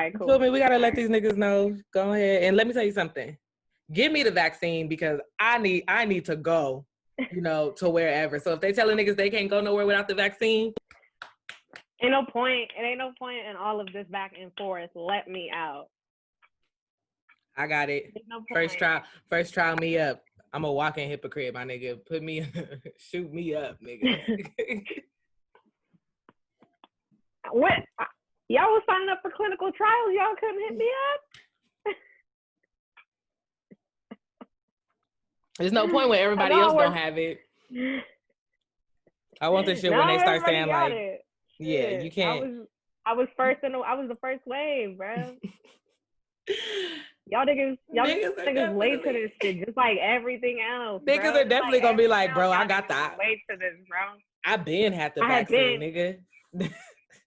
right, cool. You feel me? We gotta let these niggas know. Go ahead and let me tell you something. Give me the vaccine because I need to go, to wherever. So if they telling niggas they can't go nowhere without the vaccine, ain't no point. It ain't no point in all of this back and forth. Let me out. I got it. No first trial me up. I'm a walking hypocrite, my nigga. Put me, shoot me up, nigga. What? Y'all was signing up for clinical trials. Y'all couldn't hit me up. There's no point when everybody else don't have it. I want this shit when they start saying like, yeah, you can't. I was the first wave, bro. Y'all niggas late to this shit, just like everything else. Niggas are definitely gonna be like, bro, I got that. Late to this, bro. I been had the vaccine, nigga.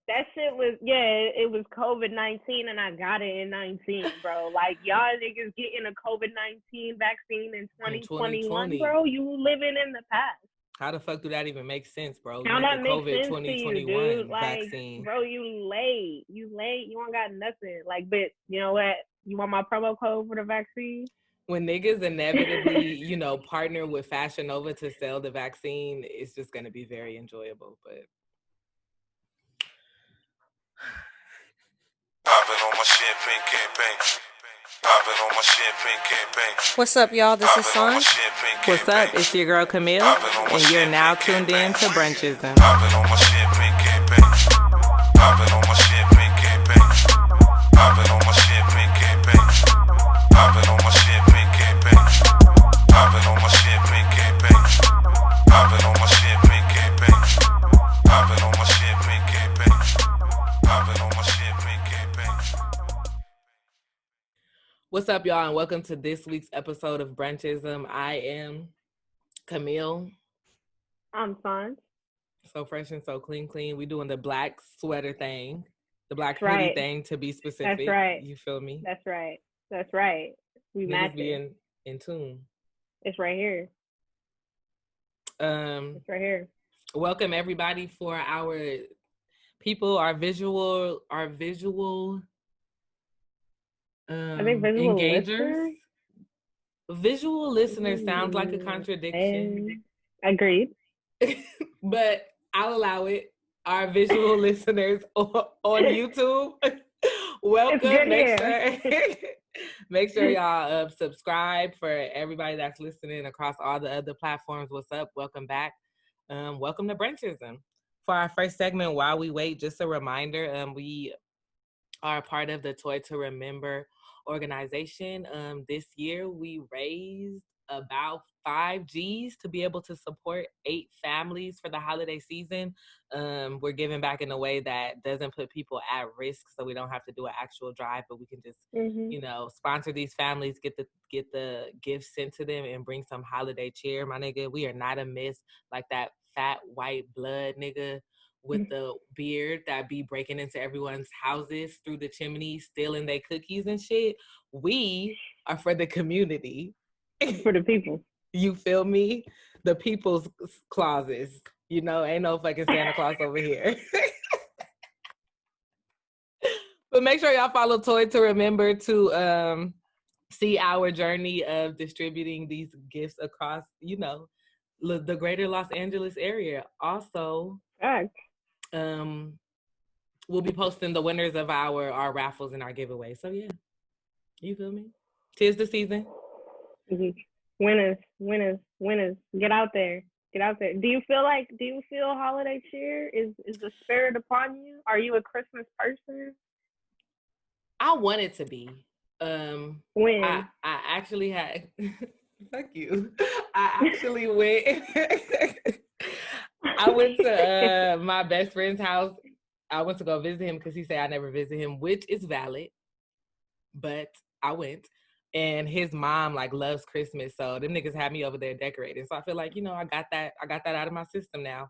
That shit was, it was COVID-19 and I got it in 19, bro. Like, y'all niggas getting a COVID-19 vaccine in 2021, bro. You living in the past. How the fuck do that even make sense, bro? How that makes sense 2021 to you, dude? vaccine. Like, bro, you late. You don't got nothing. Like, but you know what? You want my promo code for the vaccine? When niggas inevitably, partner with Fashion Nova to sell the vaccine, it's just going to be very enjoyable, but... What's up, y'all? This is Saanjh. What's up? It's your girl Camille, and you're now tuned in to Brunchism. What's up, y'all, and welcome to this week's episode of Brunchism. I am Camille. I'm Saanjh. So fresh and so clean. We doing the black sweater thing, the black hoodie thing to be specific. That's right. You feel me? That's right. We match be in tune. It's right here. It's right here. Welcome everybody for our people, our visual. I think visual engagers. Listeners? Visual listeners sounds like a contradiction. Agreed. But I'll allow it. Our visual listeners on YouTube, welcome. Make sure y'all subscribe. For everybody that's listening across all the other platforms, what's up? Welcome back. Welcome to Brunchism. For our first segment, while we wait, just a reminder, we are a part of the Toy to Remember organization. This year we raised about 5 G's to be able to support 8 families for the holiday season. We're giving back in a way that doesn't put people at risk, so we don't have to do an actual drive, but we can just sponsor these families, get the gifts sent to them, and bring some holiday cheer. My nigga, we are not a miss like that fat white blood nigga with the beard that be breaking into everyone's houses through the chimney, stealing their cookies and shit. We are for the community. For the people. You feel me? The people's clauses. Ain't no fucking Santa Claus over here. But make sure y'all follow Toy to Remember to see our journey of distributing these gifts across, the greater Los Angeles area. Also, we'll be posting the winners of our raffles and our giveaways. So yeah, you feel me? 'Tis the season. Mm-hmm. Winners. Get out there. Do you feel holiday cheer? Is the spirit upon you? Are you a Christmas person? I wanted to be. When? I actually had fuck you. I actually went I went to my best friend's house. I went to go visit him because he said I never visit him, which is valid. But I went. And his mom loves Christmas, so them niggas had me over there decorating. So I feel like, I got that out of my system now.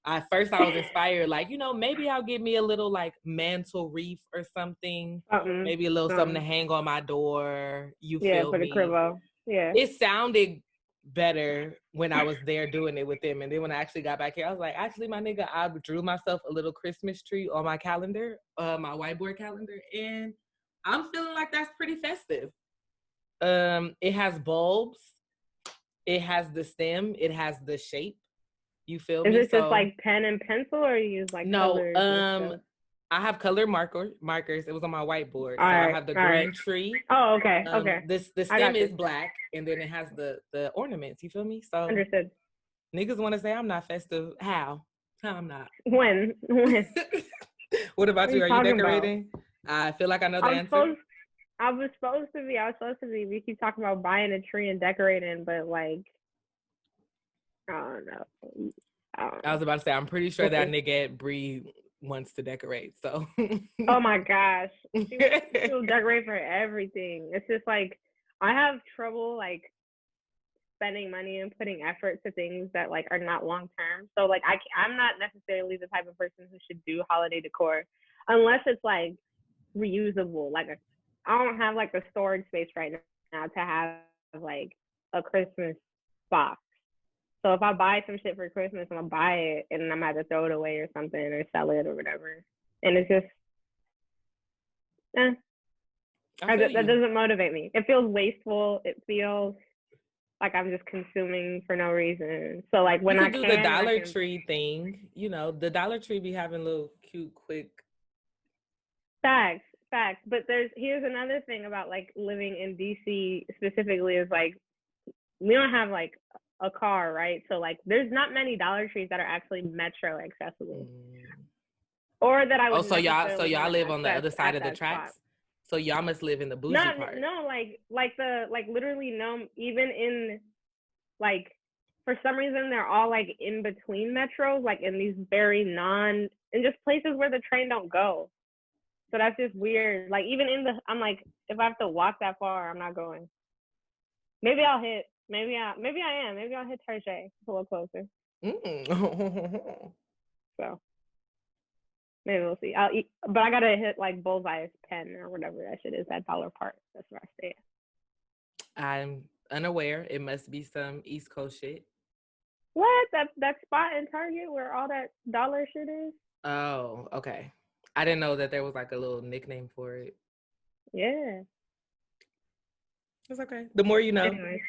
At first I was inspired, maybe I'll get me a little mantle wreath or something. Maybe a little something to hang on my door. You feel for me? The cribbo. Yeah. It sounded better when I was there doing it with them. And then when I actually got back here, I was like, actually, my nigga, I drew myself a little Christmas tree on my calendar, my whiteboard calendar, and I'm feeling like that's pretty festive. It has bulbs. It has the stem. It has the shape. You feel me? Is it just like pen and pencil, or you use like colors? I have colored markers. It was on my whiteboard. All so right, I have the green tree. Oh, okay, okay. The stem is black, and then it has the ornaments. You feel me? So understood. Niggas want to say I'm not festive. How I'm not. When? What about you? Are you decorating? I feel like I know the answer. I was supposed to be. We keep talking about buying a tree and decorating, but like, I don't know. I was about to say, I'm pretty sure that nigga at Bree wants to decorate. So. Oh my gosh, she'll decorate for everything. It's just like I have trouble like spending money and putting effort to things that like are not long term. So like I'm not necessarily the type of person who should do holiday decor unless it's like reusable. Like I don't have like the storage space right now to have like a Christmas box. So if I buy some shit for Christmas, I'm gonna buy it and I'm gonna have to throw it away or something or sell it or whatever. And it's just, that doesn't motivate me. It feels wasteful. It feels like I'm just consuming for no reason. So like when I do the Dollar Tree thing, you know, the Dollar Tree be having little cute, quick. Facts. But here's another thing about like living in DC specifically is like we don't have like a car, right? So like there's not many Dollar Trees that are actually metro accessible. Or that I would so y'all live on the other side of the tracks? Spot. So y'all must live in the bougie part. No, like literally no, even in like for some reason they're all like in between metros, like in these very in just places where the train don't go. So that's just weird. Like even I'm like, if I have to walk that far, I'm not going. Maybe I am. Maybe I'll hit Tarjay a little closer. So maybe we'll see. But I gotta hit like Bullseye's Pen or whatever that shit is. That Dollar Park. That's where I stay at. I'm unaware. It must be some East Coast shit. What? That spot in Target where all that dollar shit is? Oh, okay. I didn't know that there was like a little nickname for it. Yeah. It's okay. The more you know. Anyways.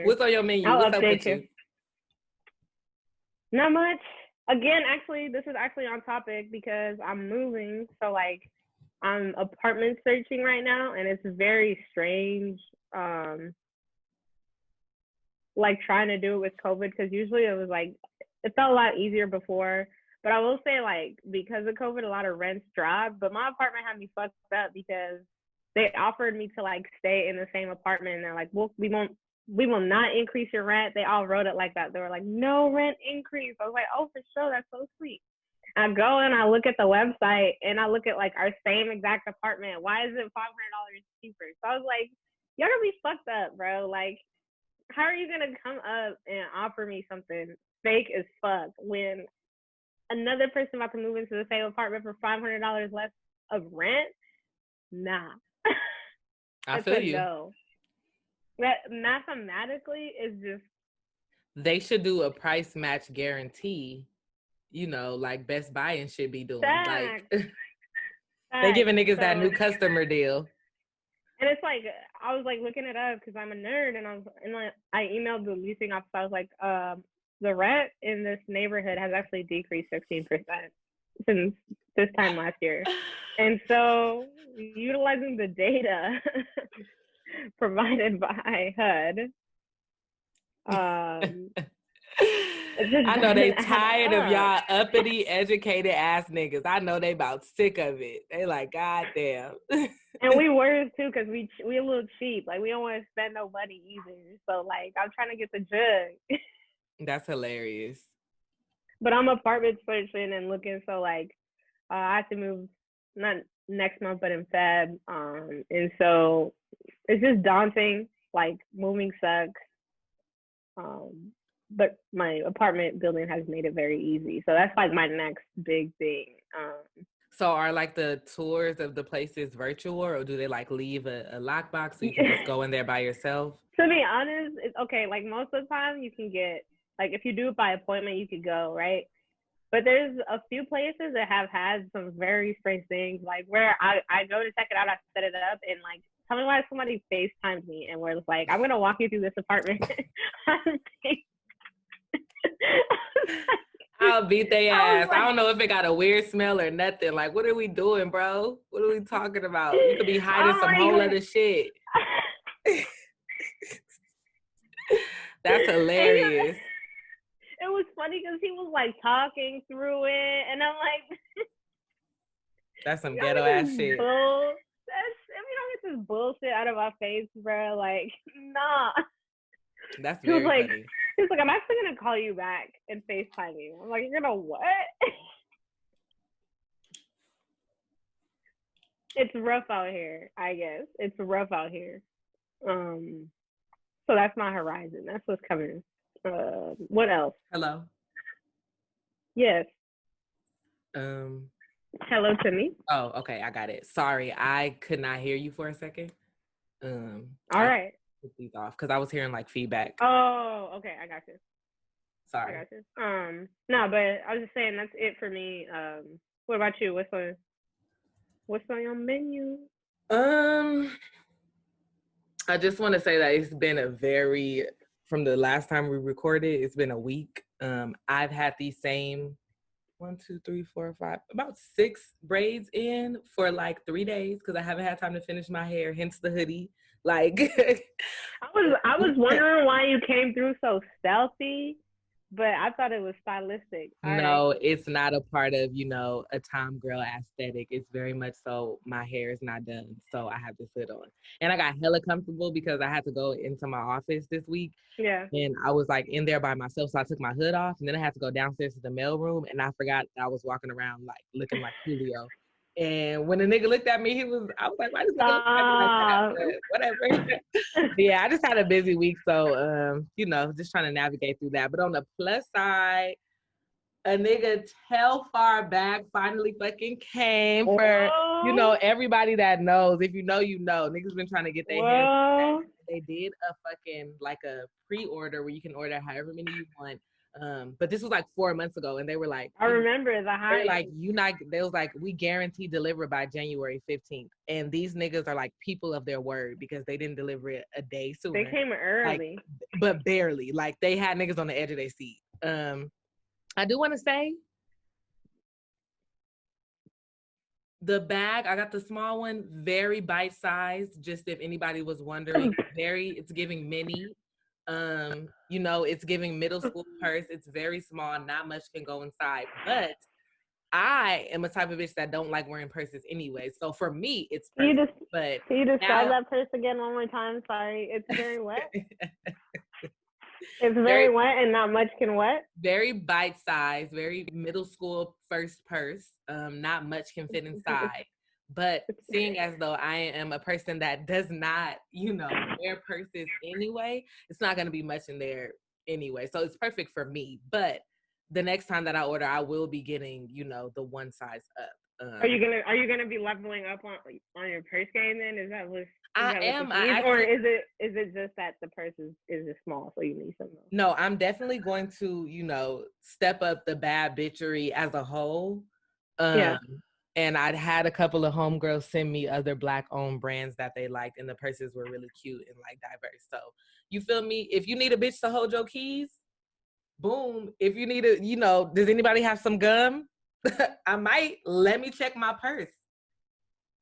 What's on your menu? What's up with you? Not much. Again, actually, this is actually on topic because I'm moving. So like I'm apartment searching right now and it's very strange. Like trying to do it with COVID because usually it was like, it felt a lot easier before. But I will say, like, because of COVID, a lot of rents dropped. But my apartment had me fucked up because they offered me to, like, stay in the same apartment. And they're like, well, we will not increase your rent. They all wrote it like that. They were like, no rent increase. I was like, oh, for sure. That's so sweet. I go and I look at the website and I look at, like, our same exact apartment. Why is it $500 cheaper? So I was like, y'all gonna be fucked up, bro. Like, how are you gonna come up and offer me something fake as fuck when another person about to move into the same apartment for $500 less of rent? Nah. I feel you. No. That mathematically is just. They should do a price match guarantee. You know, like Best Buy and shit be doing. Like they giving niggas that new customer deal. And it's like I was like looking it up because I'm a nerd, and I emailed the leasing office. I was like, the rent in this neighborhood has actually decreased 15% since this time last year. And so utilizing the data provided by HUD, I know they tired of y'all uppity, educated ass niggas. I know they about sick of it. They like, God damn. And we were too, because we a little cheap. Like we don't want to spend no money either. So like I'm trying to get the jug. That's hilarious. But I'm apartment searching and looking, so like I have to move not next month but in Feb. And so it's just daunting. Like moving sucks. But my apartment building has made it very easy. So that's like my next big thing. So are like the tours of the places virtual, or do they like leave a lockbox so you can just go in there by yourself? To be honest, it's okay. Like most of the time you can get, like if you do it by appointment, you could go, right? But there's a few places that have had some very strange things, like where I go to check it out, I set it up, and like, tell me why somebody FaceTimed me and we're like, I'm gonna walk you through this apartment. I'll beat their ass. Like, I don't know if it got a weird smell or nothing. Like, what are we doing, bro? What are we talking about? You could be hiding some whole other shit. That's hilarious. It was funny because he was like talking through it, and I'm like, that's some ghetto ass shit. If you don't get this bullshit out of my face, bro, like, nah. That's very like, funny. He's like, I'm actually gonna call you back and FaceTime you. I'm like, you're gonna what? It's rough out here, I guess. It's rough out here. So that's my horizon. That's what's coming. What else? Hello. Yes. Hello to me. Oh, okay, I got it. Sorry, I could not hear you for a second. All right. Put these off because I was hearing like feedback. Oh, okay, I got you. Sorry. I got you. No, but I was just saying that's it for me. What about you? What's on your menu? I just want to say that it's been from the last time we recorded, it's been a week. I've had these same 1, 2, 3, 4, 5, about 6 braids in for like 3 days because I haven't had time to finish my hair, hence the hoodie. Like I was wondering why you came through so stealthy, but I thought it was stylistic. No, it's not a part of, a Tom girl aesthetic. It's very much so my hair is not done, so I have this hood on. And I got hella comfortable because I had to go into my office this week. Yeah. And I was like in there by myself, so I took my hood off, and then I had to go downstairs to the mail room, and I forgot that I was walking around like looking like Julio. And when the nigga looked at me, I was like, why does nigga look at me like that? But whatever. But yeah, I just had a busy week. So, just trying to navigate through that. But on the plus side, a nigga far back finally fucking came for, everybody that knows. If you know, you know. Niggas been trying to get their hands. They did a fucking, like a pre-order where you can order however many you want. But this was like 4 months ago, and they were like, I remember the hype. Like, they was like, we guarantee deliver by January 15th. And these niggas are like people of their word because they didn't deliver it a day sooner. They came early. But barely. Like, they had niggas on the edge of their seat. I do want to say, the bag, I got the small one, very bite-sized, just if anybody was wondering. It's giving mini. It's giving middle school purse. It's very small, not much can go inside. But I am a type of bitch that don't like wearing purses anyway. So for me, it's perfect. Can you describe that purse again one more time? Sorry, it's very wet. It's very wet and not much can wet. Very bite-sized, very middle school first purse. Not much can fit inside. But seeing as though I am a person that does not, wear purses anyway, it's not going to be much in there anyway. So it's perfect for me. But the next time that I order, I will be getting, the one size up. Are you gonna be leveling up on your purse game then? Is that what? I am. Or is it just that the purse is just small, so you need something else? No, I'm definitely going to, step up the bad bitchery as a whole. Yeah. And I'd had a couple of homegirls send me other Black-owned brands that they liked, and the purses were really cute and, like, diverse. So, you feel me? If you need a bitch to hold your keys, boom. If you need does anybody have some gum? I might. Let me check my purse.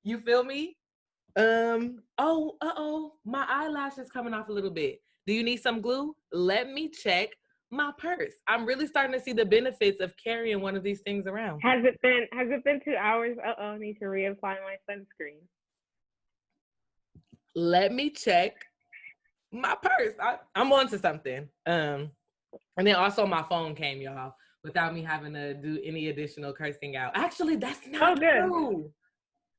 You feel me? My eyelash is coming off a little bit. Do you need some glue? Let me check my purse. I'm really starting to see the benefits of carrying one of these things around. Has it been 2 hours? I need to reapply my sunscreen. Let me check my purse. I'm on to something. And then also my phone came, y'all, without me having to do any additional cursing out. Actually, that's not true.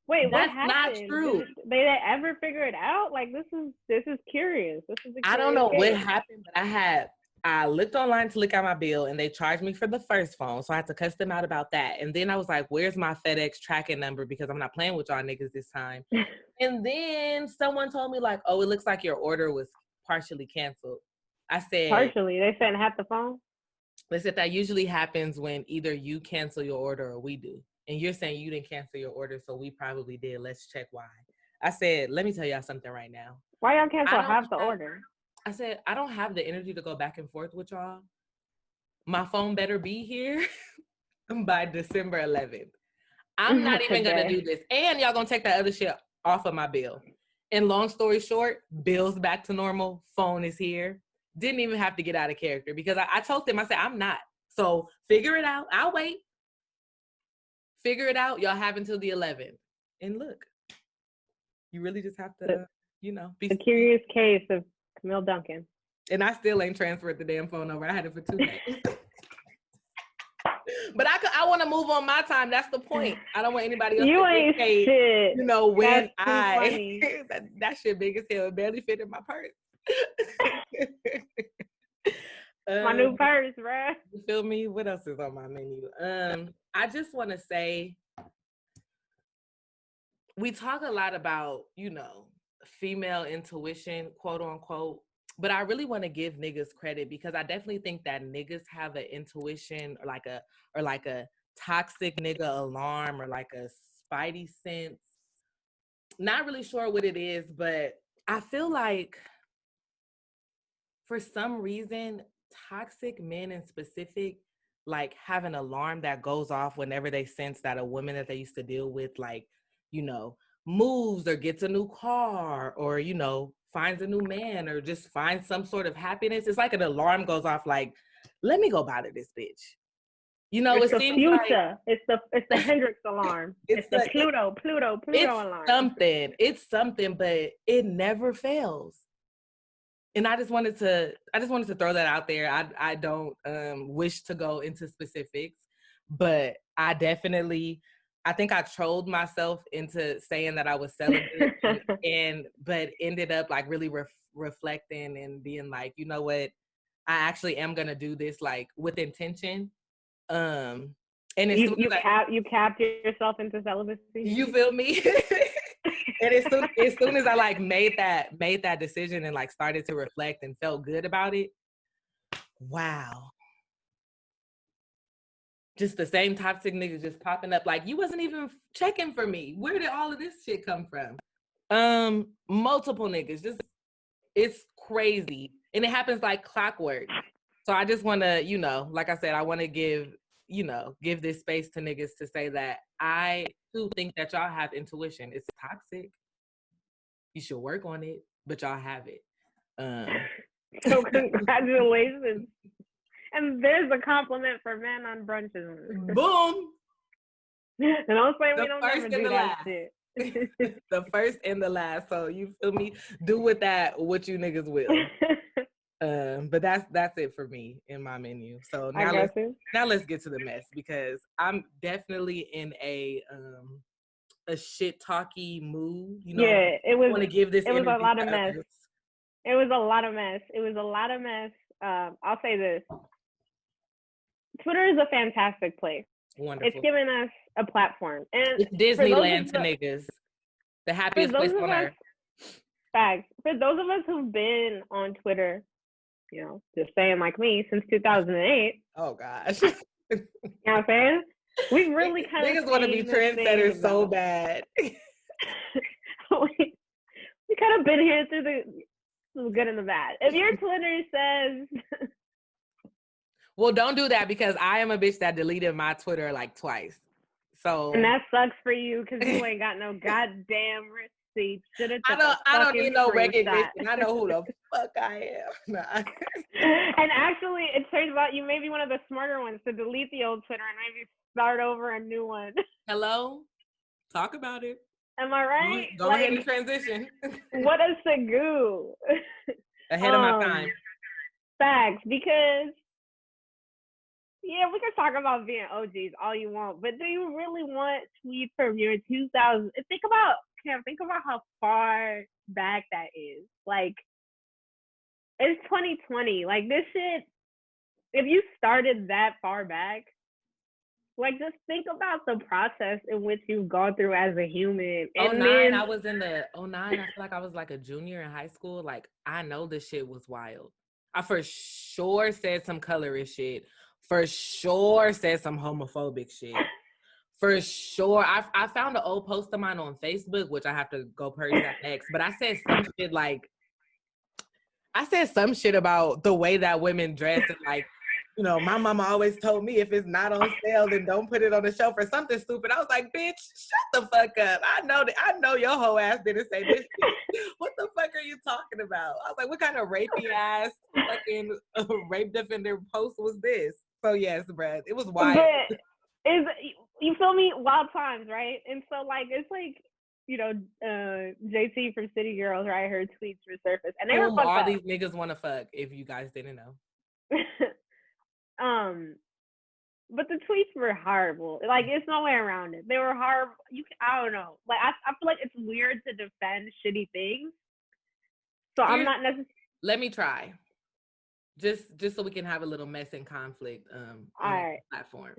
Wait, that's what not happened? true. Did they ever figure it out? Like, this is curious. I don't know what happened, but I looked online to look at my bill, and they charged me for the first phone, so I had to cuss them out about that. And then I was like, where's my FedEx tracking number? Because I'm not playing with y'all niggas this time. And then someone told me, like, oh, it looks like your order was partially canceled. I said... Partially? They sent half the phone? They said that usually happens when either you cancel your order or we do. And you're saying you didn't cancel your order, so we probably did. Let's check why. I said, let me tell y'all something right now. Why y'all cancel half the order? I said, I don't have the energy to go back and forth with y'all. My phone better be here by December 11th. I'm not even going to do this. And y'all going to take that other shit off of my bill. And long story short, bill's back to normal. Phone is here. Didn't even have to get out of character because I told them, I said, I'm not. So figure it out. I'll wait. Figure it out. Y'all have until the 11th. And look, you really just have to, be a curious case of Camille Duncan. And I still ain't transferred the damn phone over. I had it for 2 days. But I want to move on my time. That's the point. I don't want anybody else to ain't shit. When that shit big as hell. It barely fit in my purse. My new purse, bruh. You feel me? What else is on my menu? I just want to say, we talk a lot about, female intuition, quote unquote, but I really want to give niggas credit because I definitely think that niggas have an intuition or like a toxic nigga alarm or like a spidey sense. Not really sure what it is, but I feel like for some reason, toxic men in specific, like have an alarm that goes off whenever they sense that a woman that they used to deal with, like, moves or gets a new car or, finds a new man or just finds some sort of happiness. It's like an alarm goes off like, let me go bother this bitch. It's it the seems future. like it's the Hendrix alarm. It's the Pluto alarm. It's something, but it never fails. And I just wanted to throw that out there. I don't wish to go into specifics, but I think I trolled myself into saying that I was celibate but ended up like really reflecting and being like, you know what? I actually am going to do this like with intention. And you capped yourself into celibacy. You feel me? And as soon as I like made that decision and like started to reflect and felt good about it, wow. Just the same toxic niggas just popping up. Like, you wasn't even checking for me. Where did all of this shit come from? Multiple niggas. Just, it's crazy. And it happens like clockwork. So I just want to, like I said, I want to give this space to niggas to say that I too think that y'all have intuition. It's toxic. You should work on it, but y'all have it. So congratulations. And there's a compliment for men on Brunchism. Boom. And don't say we don't ever do that shit. The first and the last. So you feel me? Do with that what you niggas will. But that's it for me in my menu. So now let's get to the mess because I'm definitely in a shit talky mood. Yeah, it was. I want to give this. It was a lot of mess. It was a lot of mess. I'll say this. Twitter is a fantastic place. Wonderful. It's given us a platform. And it's Disneyland to niggas. The happiest place on earth. Facts. For those of us who've been on Twitter, just saying like me, since 2008. Oh, gosh. You know what I'm saying? We really kind of niggas want to be trendsetters so bad. we kind of been here through the good and the bad. If your Twitter says... Well, don't do that because I am a bitch that deleted my Twitter like twice. So and that sucks for you because you ain't got no goddamn receipts. I don't need no recognition. I know who the fuck I am. And actually, it turns out you may be one of the smarter ones to delete the old Twitter and maybe start over a new one. Hello? Talk about it. Am I right? Go ahead and transition. What a sagoo. Ahead of my time. Facts, because yeah, we can talk about being OGs all you want, but do you really want tweets from your 2000? Think about how far back that is. Like, it's 2020. Like, this shit, if you started that far back, like, just think about the process in which you've gone through as a human. And I was in the 09. I feel like I was like a junior in high school. Like, I know this shit was wild. I for sure said some colorist shit. for sure said some homophobic shit. For sure. I found an old post of mine on Facebook, which I have to go purge that next. But I said some shit about the way that women dress and like, you know, my mama always told me if it's not on sale, then don't put it on the shelf or something stupid. I was like, bitch, shut the fuck up. I know your whole ass didn't say this shit. What the fuck are you talking about? I was like, what kind of rapey ass fucking rape defender post was this? So yes, bruh, it was wild. But you feel me? Wild times, right? And so like it's like, you know, JT from City Girls, right? Her tweets resurfaced, and they were fucked all up. These niggas want to fuck. If you guys didn't know. But the tweets were horrible. Like, it's no way around it. They were horrible. I don't know. Like, I feel like it's weird to defend shitty things. So I'm not necessarily. Let me try. Just so we can have a little mess and conflict on the platform.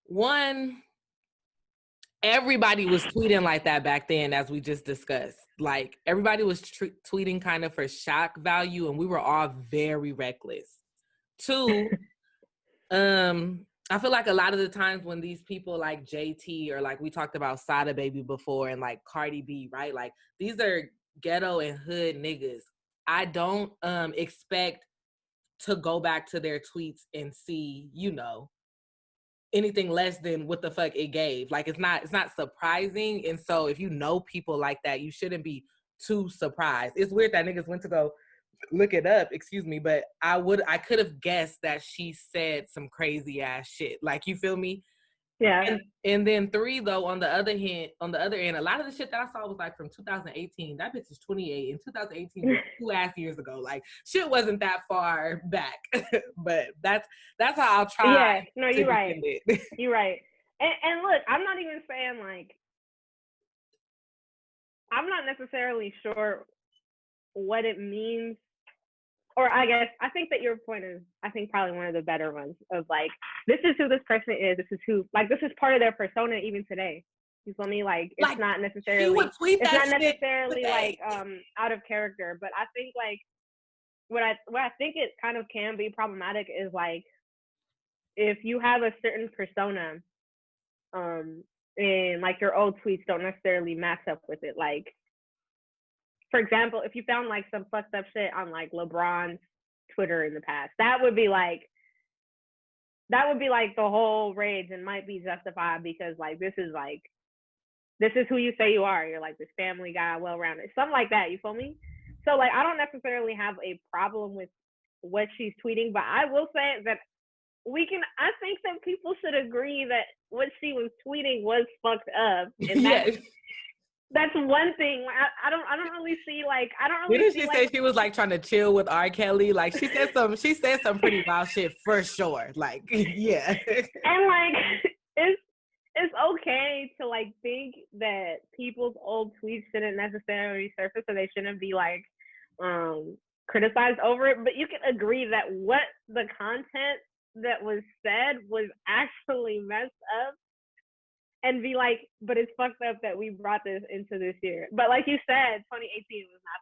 One, everybody was tweeting like that back then, as we just discussed. Like, everybody was tweeting kind of for shock value, and we were all very reckless. Two, I feel like a lot of the times when these people like JT or like we talked about Sada Baby before and like Cardi B, right? Like, these are ghetto and hood niggas. I don't expect to go back to their tweets and see, you know, anything less than what the fuck it gave. Like, it's not surprising. And so if you know people like that, you shouldn't be too surprised. It's weird that niggas went to go look it up, but I could have guessed that she said some crazy ass shit. Like, you feel me? Yeah. And then three, though, on the other end, a lot of the shit that I saw was like from 2018. That bitch is 28. And 2018 was 2 ass years ago. Like, shit wasn't that far back. But that's how I'll try. Yeah, no, you're right. You're right. And look, I'm not even saying like, I'm not necessarily sure what it means. Or I think that your point is, I think probably one of the better ones of like, this is who this person is. This is part of their persona even today. You feel me? Like, it's not necessarily, like out of character. But I think like, what I think it kind of can be problematic is like, if you have a certain persona, and like your old tweets don't necessarily match up with it. Like, for example, if you found like some fucked up shit on like LeBron's Twitter in the past, that would be like the whole rage and might be justified because like this is who you say you are. You're like this family guy, well-rounded, something like that. You feel me? So like, I don't necessarily have a problem with what she's tweeting, but I will say that I think that people should agree that what she was tweeting was fucked up. And that's one thing. I don't really see like, I don't really. Didn't she say she was like trying to chill with R. Kelly? Like, she said some pretty wild shit for sure. Like, yeah. And like, it's okay to like think that people's old tweets shouldn't necessarily surface, so they shouldn't be like criticized over it. But you can agree that what the content that was said was actually messed up. And be like, but it's fucked up that we brought this into this year. But like you said, 2018 was not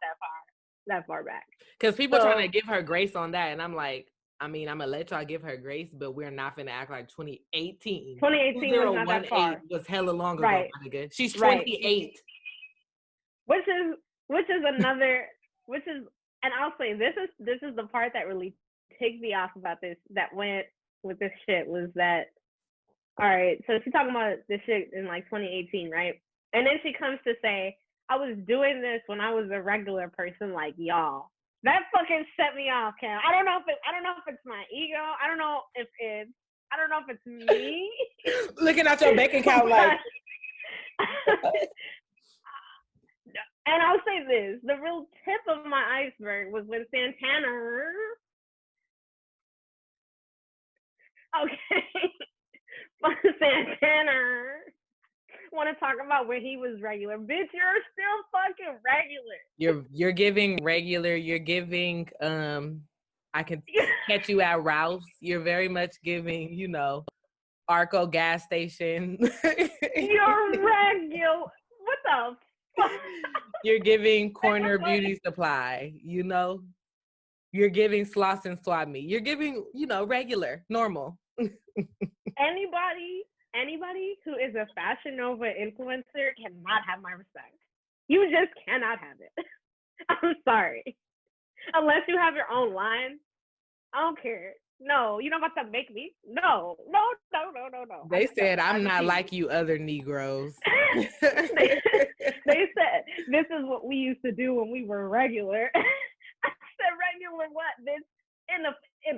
that far back. Because people trying to give her grace on that. And I'm like, I mean, I'm going to let y'all give her grace, but we're not going to act like 2018. 2018 was not that far. Was hella long ago, my nigga. She's 28. Which is another, and I'll say, this is the part that really takes me off about this, that went with this shit, was that, all right, so she's talking about this shit in like 2018, right? And then she comes to say, I was doing this when I was a regular person like y'all. That fucking set me off, Cam. I don't know if it's my ego. I don't know if it's me. Looking at your bank account like. And I'll say this, the real tip of my iceberg was when Santana. Okay. Santana want to talk about when he was regular. Bitch, you're still fucking regular. You're giving regular. You're giving I can catch you at Ralph's. You're very much giving, you know, Arco gas station. You're regular. What the fuck? You're giving corner beauty supply, you know. You're giving Sloss and Swap Me. You're giving, you know, regular, normal. Anybody who is a Fashion Nova influencer cannot have my respect. You just cannot have it. I'm sorry. Unless you have your own line, I don't care. No, you're not about to make me. No. They said I'm not like you other Negroes. they said this is what we used to do when we were regular. I said regular what? This in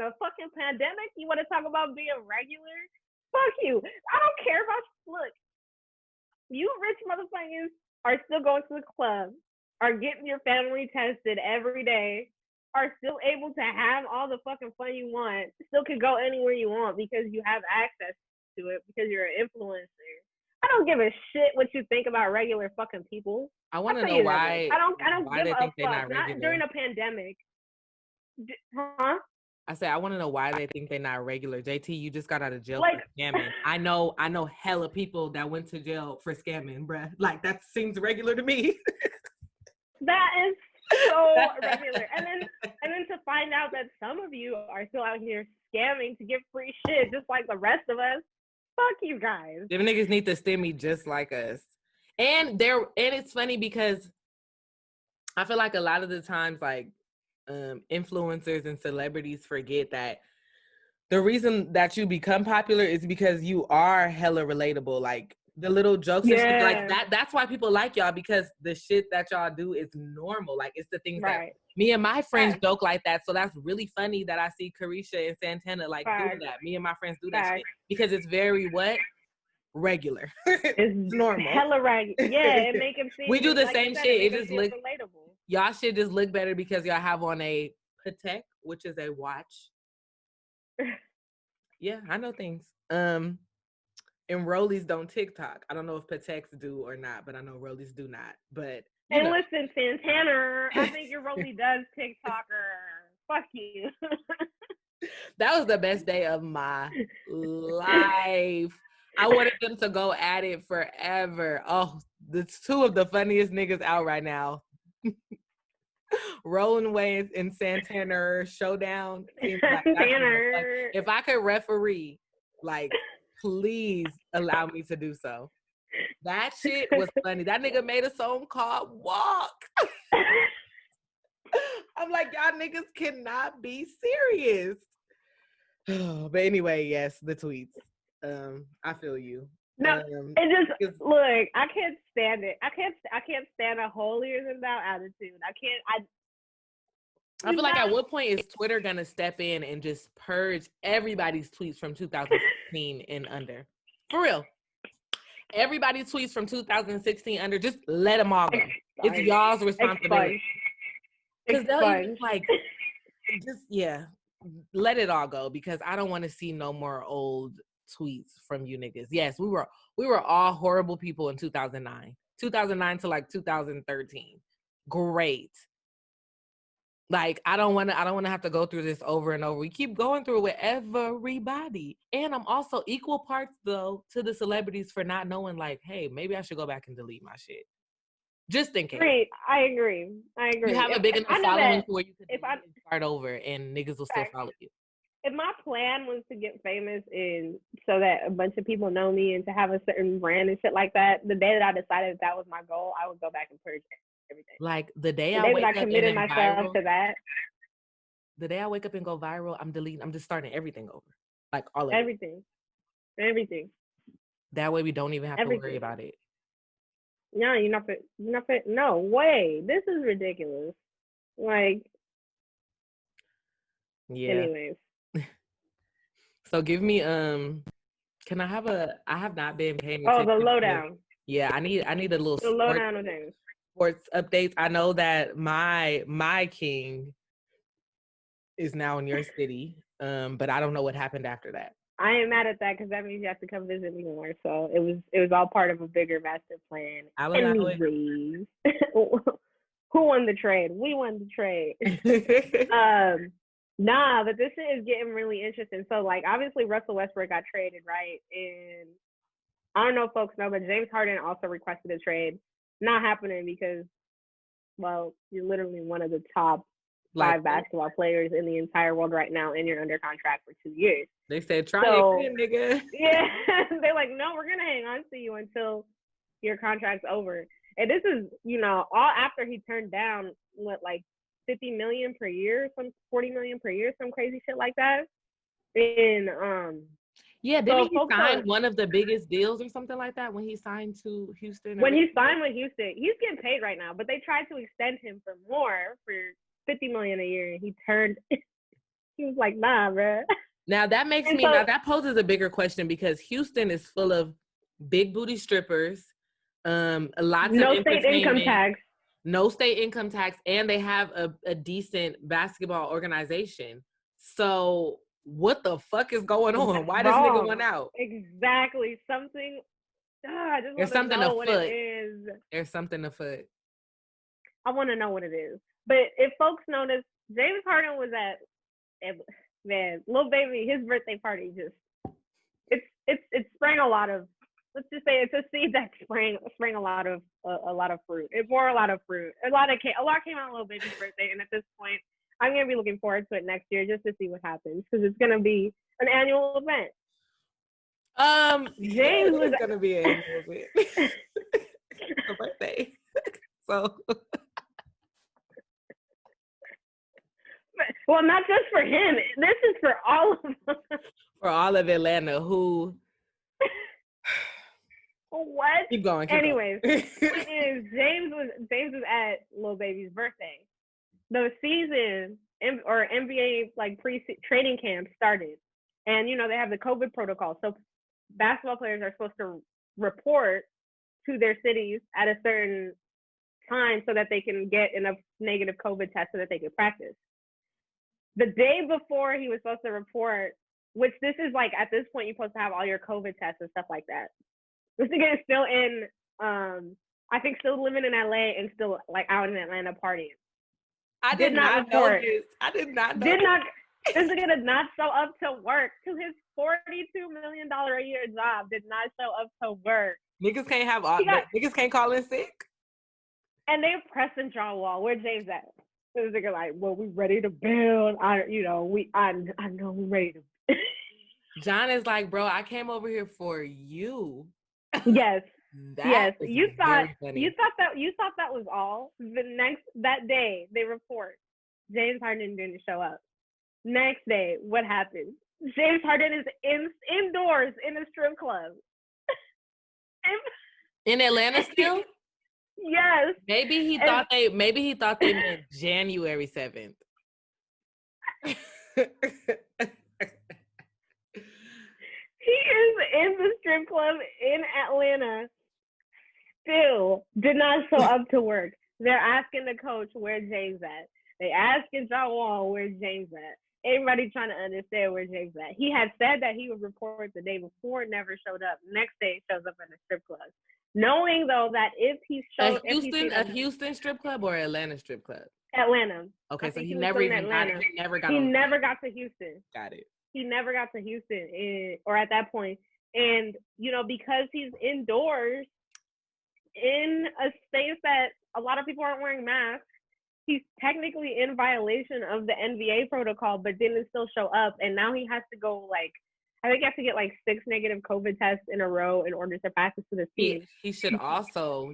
a fucking pandemic? You want to talk about being regular? Fuck you. I don't care about. Look, you rich motherfuckers are still going to the club, are getting your family tested every day, are still able to have all the fucking fun you want, still can go anywhere you want because you have access to it because you're an influencer. I don't give a shit what you think about regular fucking people. I want to know why. I don't give a fuck. Not during a pandemic. Huh? I said I want to know why they think they're not regular. JT, you just got out of jail for scamming. I know hella people that went to jail for scamming, bruh. Like that seems regular to me. That is so regular. And then to find out that some of you are still out here scamming to get free shit just like the rest of us. Fuck you guys. Them niggas need to stimmy just like us. And it's funny because I feel like a lot of the times like influencers and celebrities forget that the reason that you become popular is because you are hella relatable. Like the little jokes and shit like that. That's why people like y'all, because the shit that y'all do is normal. Like it's the things that me and my friends joke like that. So that's really funny that I see Carisha and Santana like do that. Me and my friends do that shit because it's very regular. It's normal. Hella regular. Yeah, it make them seem. We do the same shit. It just looks relatable. Y'all should just look better because y'all have on a Patek, which is a watch. Yeah, I know things. And Rollies don't TikTok. I don't know if Pateks do or not, but I know Rollies do not. But listen, Santana, I think your Rollie does TikToker. Fuck you. That was the best day of my life. I wanted them to go at it forever. Oh, it's two of the funniest niggas out right now. Rolling Wayne and Santana showdown. If I could referee, like, please allow me to do so. That shit was funny. That nigga made a song called Walk. I'm like, y'all niggas cannot be serious. But anyway, yes, the tweets. I feel you. No, it just look. I can't stand it. I can't stand a holier than thou attitude. I feel like at what point is Twitter gonna step in and just purge everybody's tweets from 2016 and under? For real, everybody's tweets from 2016 under. Just let them all go. It's y'all's responsibility. Because they'll even like, let it all go. Because I don't want to see no more old tweets from you niggas. Yes, we were all horrible people in 2009 to like 2013. Great. Like I don't want to have to go through this over and over. We keep going through it with everybody. And I'm also equal parts though to the celebrities for not knowing like, hey, maybe I should go back and delete my shit. Just thinking. Great. I agree. You have a big enough following where you can start over and niggas will still follow you. If my plan was to get famous and so that a bunch of people know me and to have a certain brand and shit like that, the day that I decided that was my goal, I would go back and purge everything. Like the day I wake up committed myself to that. The day I wake up and go viral, I'm deleting. I'm just starting everything over, like all of everything. That way we don't even have to worry about it. No, you're not. No way. This is ridiculous. Like. Yeah. Anyways. So give me can I have not been paying attention. Oh, the lowdown. Yeah, I need a little the lowdown of things. Sports updates. I know that my king is now in your city, but I don't know what happened after that. I ain't mad at that because that means you have to come visit me more. So it was all part of a bigger master plan. Anyways, who won the trade? We won the trade. Nah, but this shit is getting really interesting. So, like, obviously Russell Westbrook got traded, right? And I don't know if folks know, but James Harden also requested a trade. Not happening because, well, you're literally one of the top 5 basketball players in the entire world right now, and you're under contract for 2 years. They said, try again, nigga. Yeah. They're like, no, we're going to hang on to you until your contract's over. And this is, all after he turned down, $50 million per year, some $40 million per year, some crazy shit like that. And, yeah, didn't he sign one of the biggest deals or something like that when he signed to Houston? When he signed with Houston, he's getting paid right now, but they tried to extend him for more, for $50 million a year, and he was like, nah, bro. Now that makes now that poses a bigger question, because Houston is full of big booty strippers, lots of no state income tax. No state income tax, and they have a decent basketball organization. So what the fuck is going on? Why does nigga went out? Exactly. Something. I just There's want to something know what afoot. it is. There's something afoot. I want to know what it is. But if folks notice, James Harden was at Lil Baby, his birthday party it sprang a lot of, let's just say it's a seed that sprang a lot of fruit. It bore a lot of fruit. A lot came out on Lil Baby's birthday, and at this point, I'm gonna be looking forward to it next year just to see what happens, because it's gonna be an annual event. James was gonna be an annual event. It's a birthday, so. Well, not just for him. This is for all of us. For all of Atlanta who. What? Keep going. Anyways, James was at Lil Baby's birthday. The season or NBA pre-training camp started, and they have the COVID protocol. So basketball players are supposed to report to their cities at a certain time so that they can get enough negative COVID tests so that they can practice. The day before he was supposed to report, which this is at this point you're supposed to have all your COVID tests and stuff like that. This nigga is still in, I think still living in LA and still out in Atlanta partying. I did not know this. I did not know this nigga did not show up to work to his $42 million a year job. Did not show up to work. Niggas can't call in sick. And they pressing John Wall. Where James at? This nigga well, we ready to build. I know we ready to. John is like, bro, I came over here for you. Yes. Yes. You thought that was all. That day they report James Harden didn't show up. Next day, what happened? James Harden is indoors in a strip club. In Atlanta still? Yes. Maybe he thought they meant January 7th. He is in the strip club in Atlanta. Still did not show up to work. They're asking the coach where James at. They asking John Wall where James at. Everybody trying to understand where James at. He had said that he would report the day before, never showed up. Next day, shows up in a strip club. Knowing though that if he showed a Houston strip club or Atlanta strip club? Atlanta. Okay, so he never got to Houston. Got it. He never got to Houston or at that point. And because he's indoors in a space that a lot of people aren't wearing masks, he's technically in violation of the NBA protocol, but didn't still show up. And now he has to go I think he has to get 6 negative COVID tests in a row in order to practice for the team. He should also,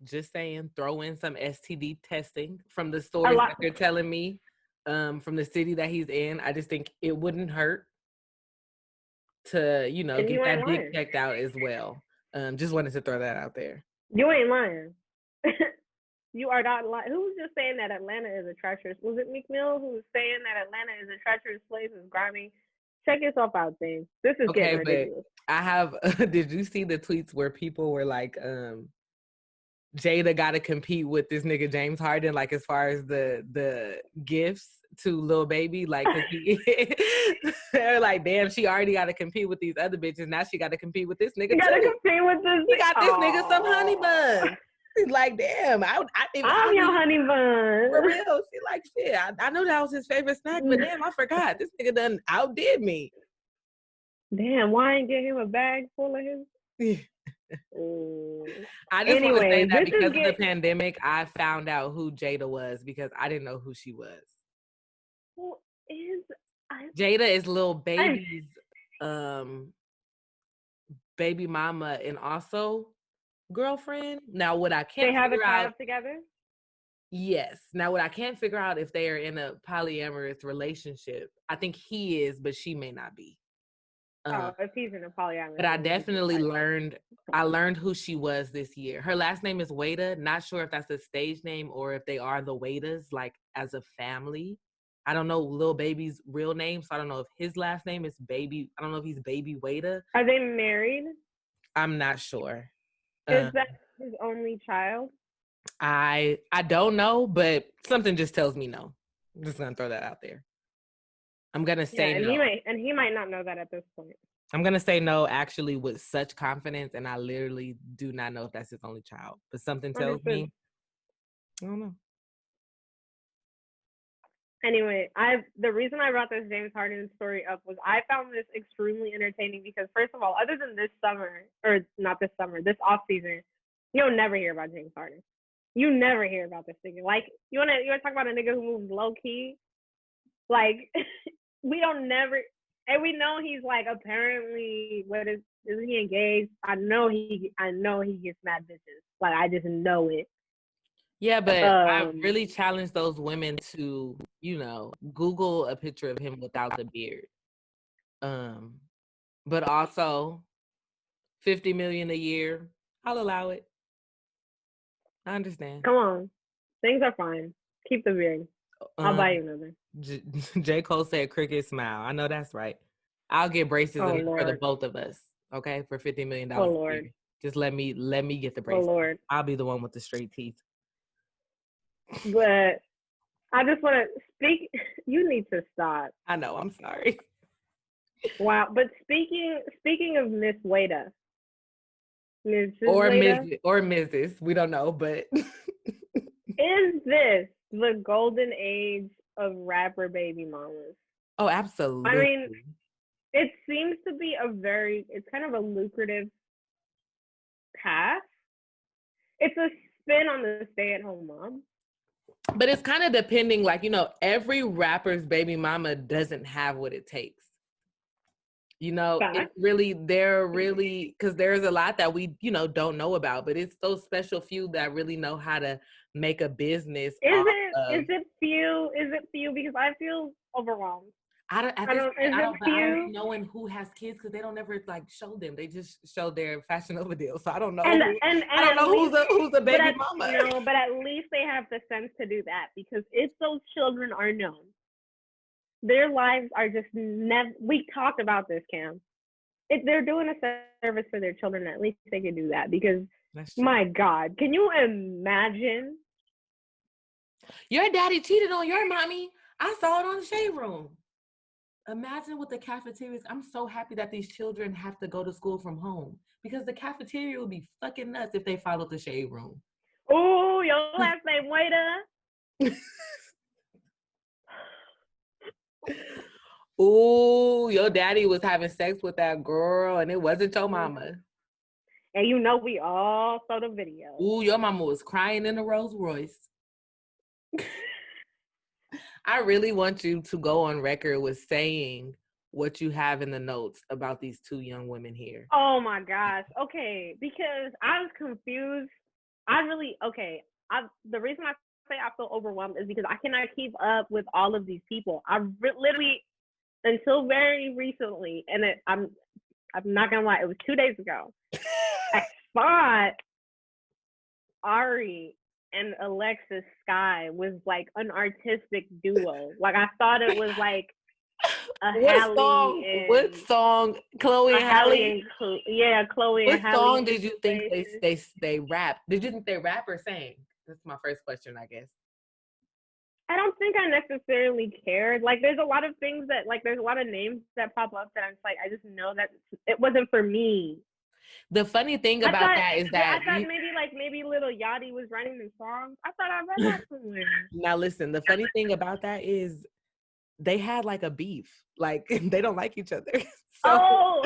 just saying, throw in some STD testing from the stories that they're telling me, from the city that he's in. I just think it wouldn't hurt to, get that dick checked out as well. Just wanted to throw that out there. You ain't lying. You are not lying. Who was just saying that Atlanta is a treacherous? Was it McMill who was saying that Atlanta is a treacherous place? It's grimy. Check yourself out, thing. This is getting ridiculous. I have. Did you see the tweets where people were like, Jada got to compete with this nigga James Harden, as far as the gifts to Lil Baby, they're like, damn, she already got to compete with these other bitches. Now she got to compete with this nigga. She got to compete with this. He got this nigga some honey bun. He's like, damn, I'm your honey bun. For real, she like, shit. I know that was his favorite snack, but damn, I forgot. This nigga done outdid me. Damn, why ain't get him a bag full of his? I just want to say that because of the pandemic, I found out who Jada was because I didn't know who she was. Who is Jada is Lil Baby's baby mama and also girlfriend. Now, what I can't they have figure a child out together. Yes. Now, what I can't figure out if they are in a polyamorous relationship. I think he is, but she may not be. If he's in a polyamorous. But I definitely learned who she was this year. Her last name is Wada. Not sure if that's a stage name or if they are the Wadas, like as a family. I don't know Lil Baby's real name, so I don't know if his last name is Baby. I don't know if he's Baby Wada. Are they married? I'm not sure. Is that his only child? I don't know, but something just tells me no. I'm just gonna throw that out there. I'm gonna say and no. He might not know that at this point. I'm gonna say no, actually, with such confidence, and I literally do not know if that's his only child. But something tells me, I don't know. Anyway, the reason I brought this James Harden story up was I found this extremely entertaining because, first of all, other than this summer, or not this summer, this off season, you'll never hear about James Harden. You never hear about this nigga. Like, you wanna talk about a nigga who moves low key? Like, we don't never, and we know he's like apparently is he engaged? I know he gets mad bitches. Like, I just know it. Yeah, but I really challenge those women to, Google a picture of him without the beard. But also $50 million a year, I'll allow it. I understand. Come on. Things are fine. Keep the beard. I'll buy you another. J. Cole said cricket smile. I know that's right. I'll get braces for the both of us, okay, for $50 million. Oh, Lord. Just let me get the braces. Oh, Lord. I'll be the one with the straight teeth. But I just want to speak. You need to stop. I know. I'm sorry. Wow. But speaking of Miss Wada. Or Mrs. We don't know, but is this the golden age of rapper baby mamas? Oh, absolutely. I mean, it seems to be it's kind of a lucrative path. It's a spin on the stay-at-home mom. But it's kind of depending, like, every rapper's baby mama doesn't have what it takes. It's really, because there's a lot that we, don't know about, but it's those special few that really know how to make a business. Is it few? Because I feel overwhelmed. I don't be knowing who has kids because they don't ever show them. They just show their Fashion Nova deal. So I don't know. I don't know who's the baby mama. But at least they have the sense to do that, because if those children are known, their lives are just never. We talked about this, Cam. If they're doing a service for their children, at least they can do that. Because my God, can you imagine? Your daddy cheated on your mommy. I saw it on the Shade Room. Imagine with the cafeterias. I'm so happy that these children have to go to school from home, because the cafeteria would be fucking nuts if they followed the Shade Room. Oh, your last name Wada. Ooh, your daddy was having sex with that girl and it wasn't your mama. And we all saw the video. Ooh, your mama was crying in a Rolls Royce. I really want you to go on record with saying what you have in the notes about these two young women here. Oh my gosh. Okay, because I was confused. The reason I say I feel overwhelmed is because I cannot keep up with all of these people. I literally, until very recently, and I'm not gonna lie, it was 2 days ago, I thought Ari and Alexis Skyy was like an artistic duo. Like, I thought it was like a what song? Chloe and Halle? Chloe and Halle. What song did you think they rap? Did you think they rap or sang? That's my first question, I guess. I don't think I necessarily cared. Like, there's a lot of things that, like, there's a lot of names that pop up that I'm just like, I just know that it wasn't for me. The funny thing about that is that I thought maybe Little Yachty was writing the songs. I thought I read that somewhere. Now listen, the funny thing about that is they had like a beef. Like they don't like each other. So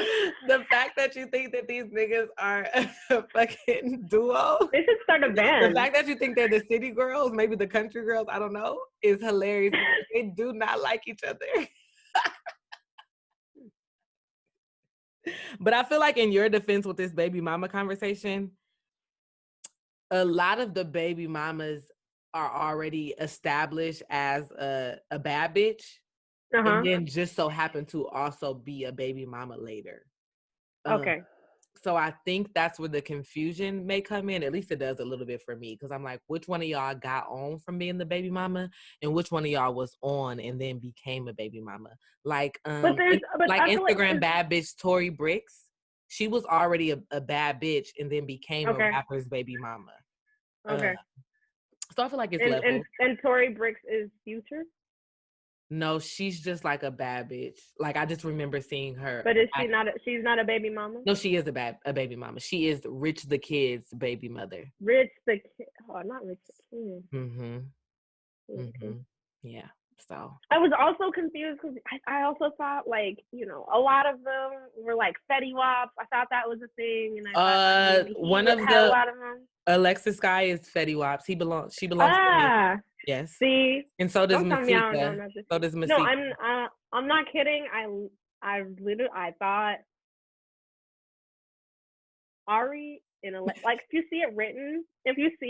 the fact that you think that these niggas are a fucking duo. They should start a band. The fact that you think they're the city girls, maybe the country girls, I don't know, is hilarious. They do not like each other. But I feel like in your defense with this baby mama conversation, a lot of the baby mamas are already established as a bad bitch. And then just so happen to also be a baby mama later. Okay. So I think that's where the confusion may come in. At least it does a little bit for me. Because I'm like, which one of y'all got on from being the baby mama? And which one of y'all was on and then became a baby mama? Like, Instagram bad bitch Tory Bricks. She was already a bad bitch and then became a rapper's baby mama. Okay. So I feel like it's level. And Tory Bricks is Future? No, she's just like a bad bitch. Like I just remember seeing her. But is she not? She's not a baby mama. No, she is a baby mama. She is Rich the Kid's baby mother. Rich the Kid. Oh, not Rich the Kid. Okay. Yeah. So I was also confused because I also thought like a lot of them were like Fetty Waps. I thought that was a thing, and I thought one of a lot of them. Alexis Skyy is Fetty Waps. She belongs to me. Yes. See, and so does Masika. So does Masika. No, I'm not kidding. I thought Ari in a like if you see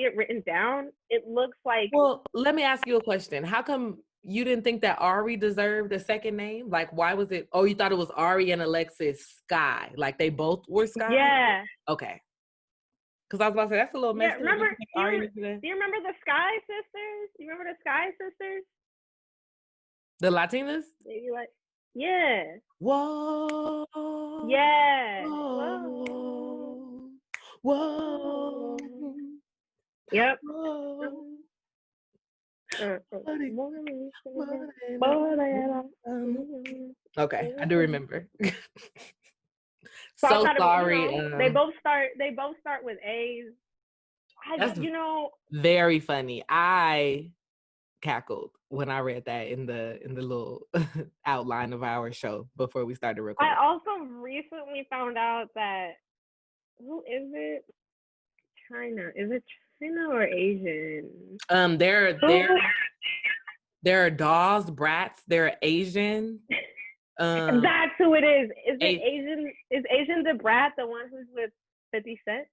it written down, it looks like. Well, let me ask you a question. How come you didn't think that Ari deserved a second name? Like, why was it? Oh, you thought it was Ari and Alexis Skyy. Like they both were Skyy? Yeah. Okay. Because I was about to say, that's a little messy. Yeah, do you remember the Skyy sisters? Do you remember the Skyy sisters? The Latinas? Maybe like, yeah. Whoa. Yeah. Whoa. Yep. Okay, I do remember. So sorry. They both start with A's. Very funny. I cackled when I read that in the little outline of our show before we started recording. I also recently found out that who is it? China. Is it China or Asian? There are dolls, brats. There are Asian. That's who it is. Is it Asian? Is Asian the brat the one who's with 50 Cent?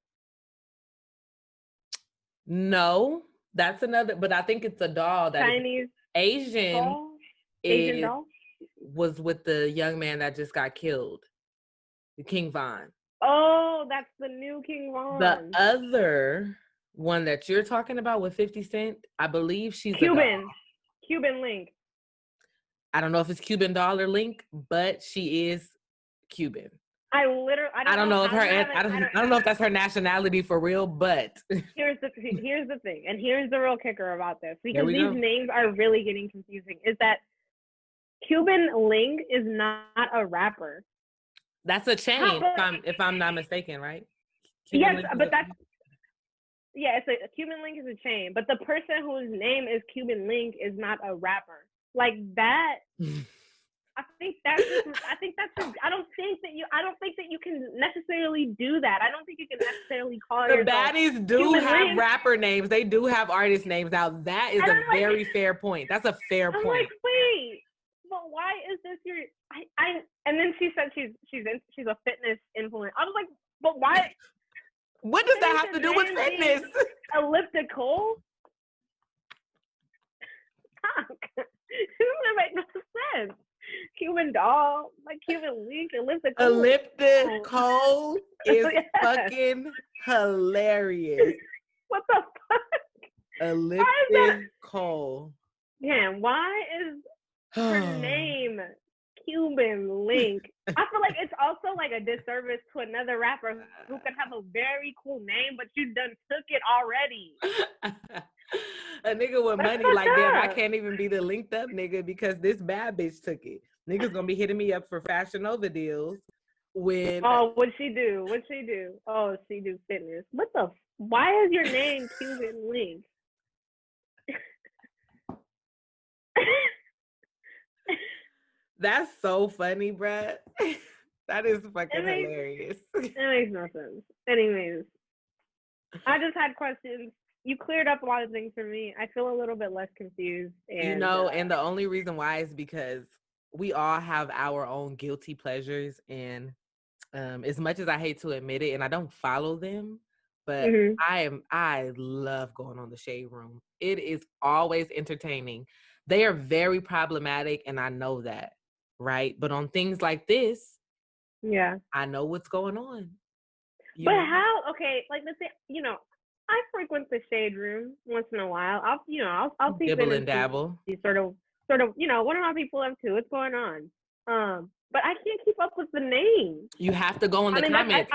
No, that's another. But I think it's a doll. That Chinese Asian doll? Asian doll? Was with the young man that just got killed, King Von. Oh, that's the new King Von. The other one that you're talking about with 50 Cent, I believe she's Cuban Link. I don't know if it's Cuban doll or Link, but she is Cuban. I don't know if that's her nationality for real, but here's the thing, and here's the real kicker about this, because these names are really getting confusing, is that Cuban Link is not a rapper. That's a chain, if I'm not mistaken, right? Yes, but it's a Cuban Link is a chain, but the person whose name is Cuban Link is not a rapper. Like that. I don't think that you can necessarily do that. I don't think you can necessarily call the baddies do have rapper names. They do have artist names. Now that is a very fair point. That's a fair point. Like, wait, but why is this your? And then she said she's a fitness influencer. I was like, but why? What does that have to do with fitness? Elliptical. It doesn't make no sense. Cuban doll, like Cuban Link, elliptical is fucking hilarious. What the fuck? Elliptical. Yeah, why is her name Cuban Link? I feel like it's also like a disservice to another rapper who could have a very cool name, but you done took it already. A nigga with money like that, I can't even be the linked up nigga because this bad bitch took it. Niggas gonna be hitting me up for Fashion Nova deals when. Oh, what'd she do? Oh, she do fitness. Why is your name Cuban Link? That's so funny, bruh. That is fucking hilarious. It makes no sense. Anyways, I just had questions. You cleared up a lot of things for me. I feel a little bit less confused. And, and the only reason why is because we all have our own guilty pleasures. And as much as I hate to admit it, and I don't follow them, but I love going on the Shade Room. It is always entertaining. They are very problematic, and I know that, right? But on things like this, I know what's going on. But how? Okay, like let's say, I frequent the Shade Room once in a while. I'll peep dibble in and dabble. Sort of, what are my people up to? What's going on? But I can't keep up with the name. You have to go in the comments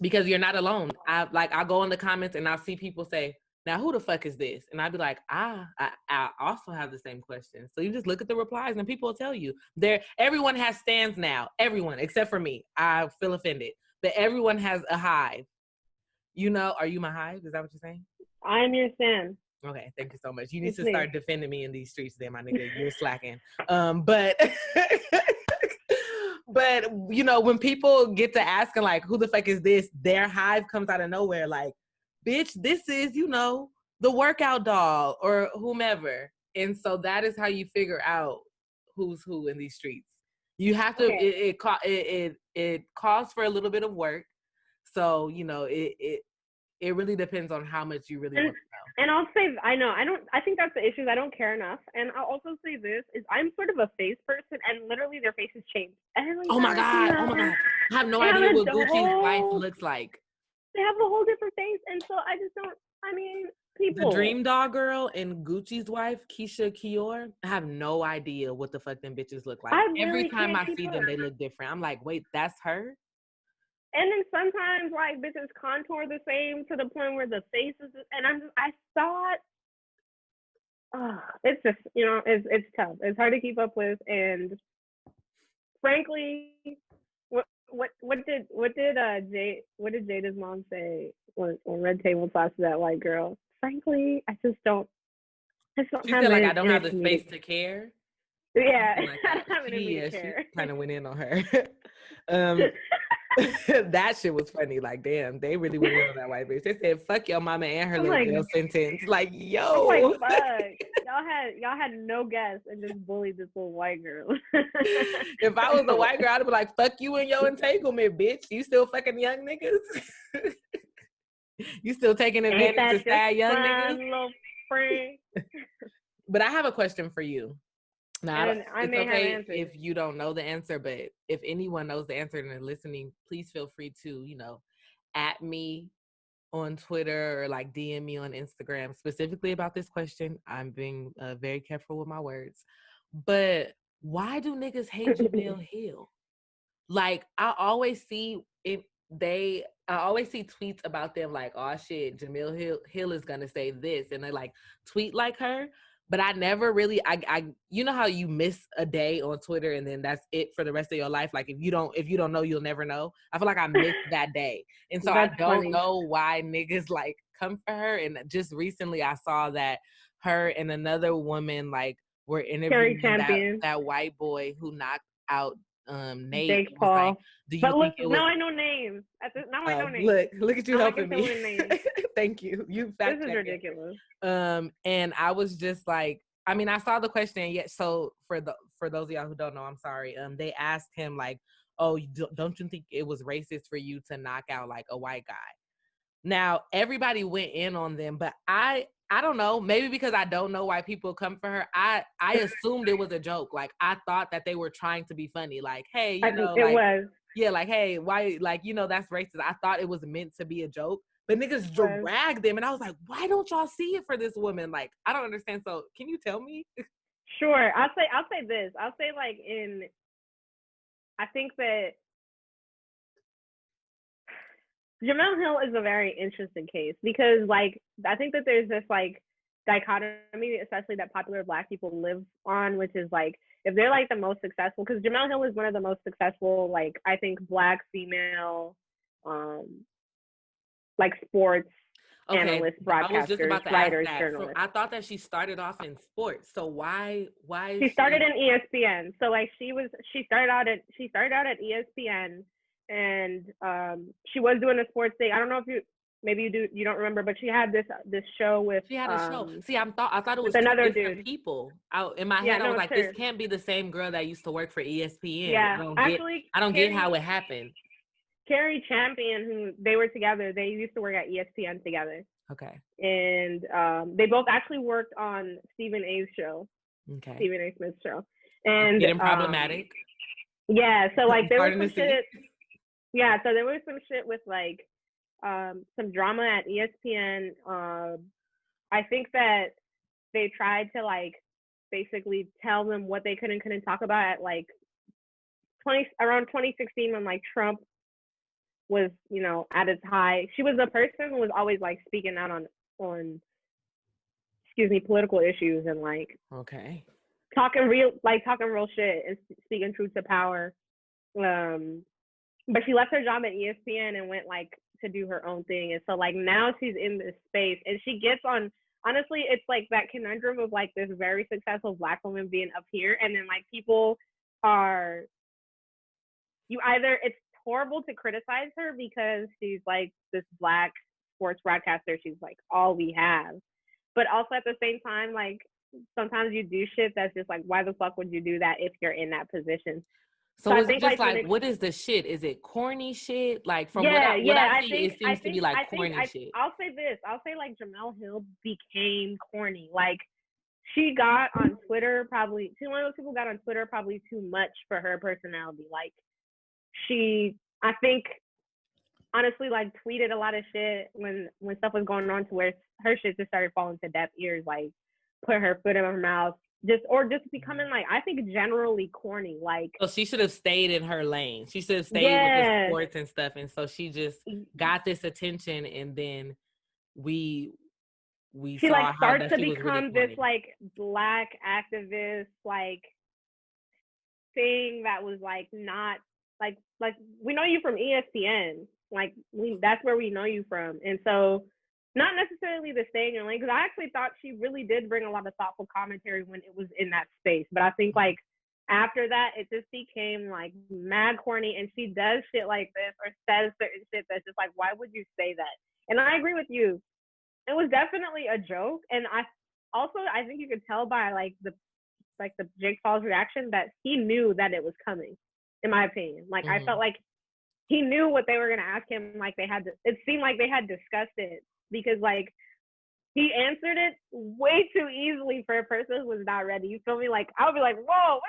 because you're not alone. I go in the comments and I'll see people say, "Now who the fuck is this?" And I'd be like, I also have the same question. So you just look at the replies and people will tell you. Everyone has stands now. Everyone except for me. I feel offended, but everyone has a hive. Are you my hive? Is that what you're saying? I'm your stan. Okay, thank you so much. You need to start defending me in these streets, then, my nigga. You're slacking. But when people get to asking like, "Who the fuck is this?" Their hive comes out of nowhere. Like, bitch, this is the workout doll or whomever. And so that is how you figure out who's who in these streets. You have to. Okay. It calls for a little bit of work. So it really depends on how much you really want to know. And I'll say, I think that's the issue. I don't care enough. And I'll also say this, is I'm sort of a face person, and literally their faces change. Oh my God. I have no idea what Gucci's wife looks like. They have a whole different face. And so I just don't, people. The Dream Doll girl and Gucci's wife, Keisha Kior, I have no idea what the fuck them bitches look like. Every time I see them, they look different. I'm like, wait, that's her? And then sometimes, like, bitches contour the same to the point where the face is, and I thought, it's just, it's tough. It's hard to keep up with, and frankly, what did Jada's mom say when Red Table talks to that white girl? Frankly, I just don't. She said, like, I don't have the space to care. Yeah, like I don't have any care. She kind of went in on her. That shit was funny. Like, damn, they really went in on that white bitch. They said, "Fuck your mama and her little jail sentence." Like, yo, I'm like, fuck. Y'all had no guess and just bullied this little white girl. If I was a white girl, I'd be like, "Fuck you and your entanglement, bitch. You still fucking young niggas. You still taking advantage of sad young niggas." But I have a question for you. Now, it's okay if you don't know the answer, but if anyone knows the answer and they're listening, please feel free to, at me on Twitter or like DM me on Instagram specifically about this question. I'm being very careful with my words. But why do niggas hate Jamele Hill? Like, I always see tweets about them like, "Oh shit, Jamele Hill is gonna say this," and they like tweet like her. But I never really, you know how you miss a day on Twitter and then that's it for the rest of your life. Like if you don't know, you'll never know. I feel like I missed that day, and so I don't know why niggas like come for her. And just recently, I saw that her and another woman like were interviewing that white boy who knocked out Nate. Jake Paul. Like, do you think it was... Now I know names. Now I know names. Look at you helping me. Thank you. This is ridiculous. And I was just like, I saw the question. Yet, so for those of y'all who don't know, I'm sorry. They asked him like, "Oh, don't you think it was racist for you to knock out like a white guy?" Now everybody went in on them, but I don't know. Maybe because I don't know why people come for her. I assumed it was a joke. Like I thought that they were trying to be funny. Like, hey, it was. Yeah, like, hey, why? Like, that's racist. I thought it was meant to be a joke. But niggas dragged them, and I was like, why don't y'all see it for this woman? Like, I don't understand. So, can you tell me? Sure. I'll say this. I'll say like I think that Jamele Hill is a very interesting case because like I think that there's this like dichotomy, especially that popular Black people live on, which is like if they're like the most successful, because Jamele Hill is one of the most successful, like I think Black female like sports analysts, broadcasters, writers, journalists. I thought that she started off in sports. So why is she started in ESPN. So like she started out at ESPN, and she was doing a sports thing. I don't know if you don't remember, but she had this show with. She had a show. See, I thought it was another different people. In my head, I was like, this can't be the same girl that used to work for ESPN. Yeah, I don't get how it happened. Carrie Champion, who they were together, they used to work at ESPN together. Okay. And they both actually worked on Stephen A's show. Okay. Stephen A. Smith's show. And getting problematic. Yeah, so like there was some shit. Yeah, so there was some shit with like some drama at ESPN. I think that they tried to like basically tell them what they could and couldn't talk about at like around 2016 when like Trump was, at its high. She was the person who was always like speaking out on political issues and like talking real shit and speaking truth to power. But she left her job at ESPN and went like to do her own thing. And so like now she's in this space and she gets on, honestly, it's like that conundrum of like this very successful Black woman being up here and then like people are, it's horrible to criticize her because she's like this Black sports broadcaster. She's like all we have. But also at the same time, like sometimes you do shit that's just like, why the fuck would you do that if you're in that position? So is it just like what is the shit? Is it corny shit? Like from what I see, it seems to be like corny shit. I'll say this. I'll say like Jamele Hill became corny. Like she got on Twitter probably, one of those people got on Twitter probably too much for her personality. Like I think honestly like tweeted a lot of shit when stuff was going on to where her shit just started falling to deaf ears, like put her foot in her mouth, just becoming like, I think generally corny. Like, so she should have stayed in her lane. She should have stayed with the sports and stuff. And so she just got this attention and then we she saw like how starts that to she become was really this like Black activist like thing that was like not like we know you from ESPN, like that's where we know you from. And so not necessarily the staying in lane, because I actually thought she really did bring a lot of thoughtful commentary when it was in that space, but I think like after that it just became like mad corny, and she does shit like this or says certain shit that's just like, why would you say that? And I agree with you, it was definitely a joke. And I think you could tell by like the Jake Paul's reaction that he knew that it was coming, in my opinion. Like I felt like he knew what they were going to ask him. Like it seemed like they had discussed it, because like he answered it way too easily for a person who was not ready. You feel me? Like I would be like, whoa.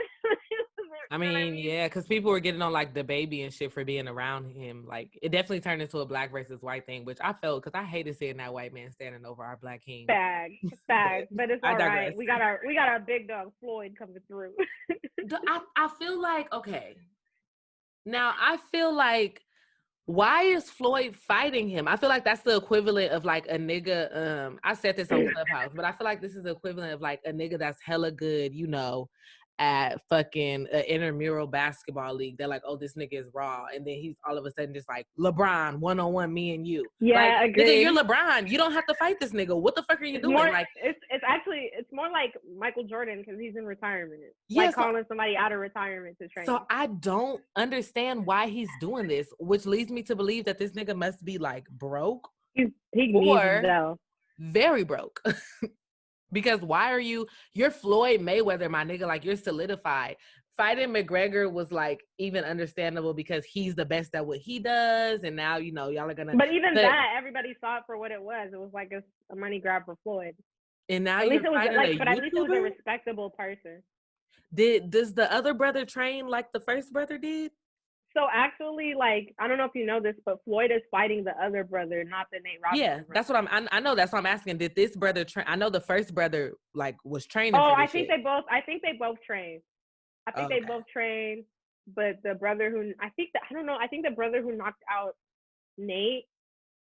I mean, yeah, because people were getting on like the baby and shit for being around him. Like it definitely turned into a Black versus white thing, which I felt, because I hated seeing that white man standing over our Black king. Facts. But it's all right. We got our big dog Floyd coming through. I feel like, okay. Now I feel like, why is Floyd fighting him? I feel like that's the equivalent of like a nigga. I said this on Clubhouse, but I feel like this is the equivalent of like a nigga that's hella good, at fucking intramural basketball league. They're like, oh, this nigga is raw, and then he's all of a sudden just like, LeBron, 1-on-1, me and you. Yeah, like, agreed. Nigga, you're LeBron. You don't have to fight this nigga. What the fuck are you doing? Like, it's more like Michael Jordan, because he's in retirement. Like calling somebody out of retirement to train. So I don't understand why he's doing this, which leads me to believe that this nigga must be like broke. He needs himself. Very broke. Because why are you're Floyd Mayweather, my nigga, like you're solidified. Fighting McGregor was like even understandable because he's the best at what he does, and now y'all are gonna. But even that, everybody saw it for what it was. It was like a money grab for Floyd. And now at least you're fighting a YouTuber? But at least it was a respectable person. Does the other brother train like the first brother did? So actually, like, I don't know if you know this, but Floyd is fighting the other brother, not the Nate Robinson. Yeah, that's what I know. That's what I'm asking. Did this brother train? I know the first brother like was training. Oh, for I think they both trained. They both trained, but the brother I think the brother who knocked out Nate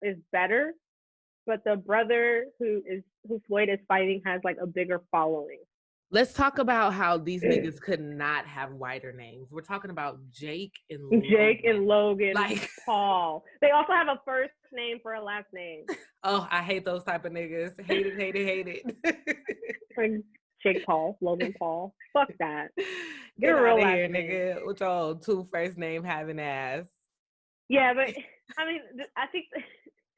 is better, but the brother who Floyd is fighting has like a bigger following. Let's talk about how these niggas could not have whiter names. We're talking about Jake and Logan. Jake and Logan, like Paul. They also have a first name for a last name. Oh, I hate those type of niggas. Hate it. Like Jake Paul, Logan Paul. Fuck that. Get out of here, nigga. With your two first name having ass. Yeah, but I mean, I think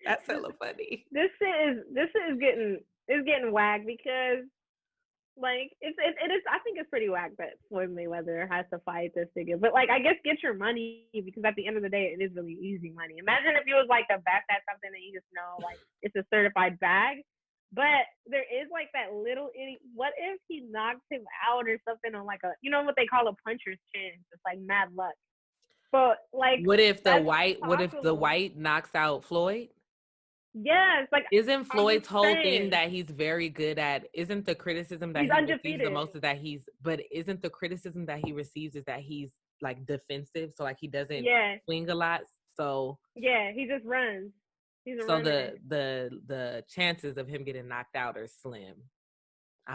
that's hella funny. This is getting whack because. Like it is. I think it's pretty whack that Floyd Mayweather has to fight this nigga. But like, I guess get your money because at the end of the day, it is really easy money. Imagine if you was like the best at something that you just know like it's a certified bag. But there is like that little what if he knocks him out or something on like a what they call a puncher's chance? It's like mad luck. But like, what if the white knocks out Floyd? Yes, like isn't Floyd's whole thing that he's very good at? Isn't the criticism that he receives the most is that isn't the criticism that he receives is that he's like defensive, so like he doesn't swing a lot. So he just runs. He's a runner. the chances of him getting knocked out are slim.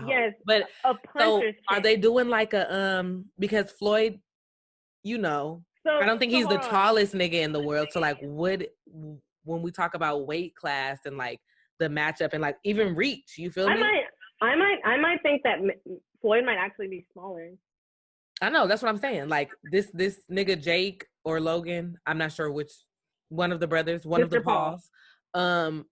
Yes, but so are they doing like a because Floyd, I don't think he's the tallest nigga in the world. So like when we talk about weight class and like the matchup and like even reach, you feel me? I might think that Floyd might actually be smaller. I know, that's what I'm saying. Like this nigga Jake or Logan, I'm not sure which one of the brothers, one of the Pauls. I'm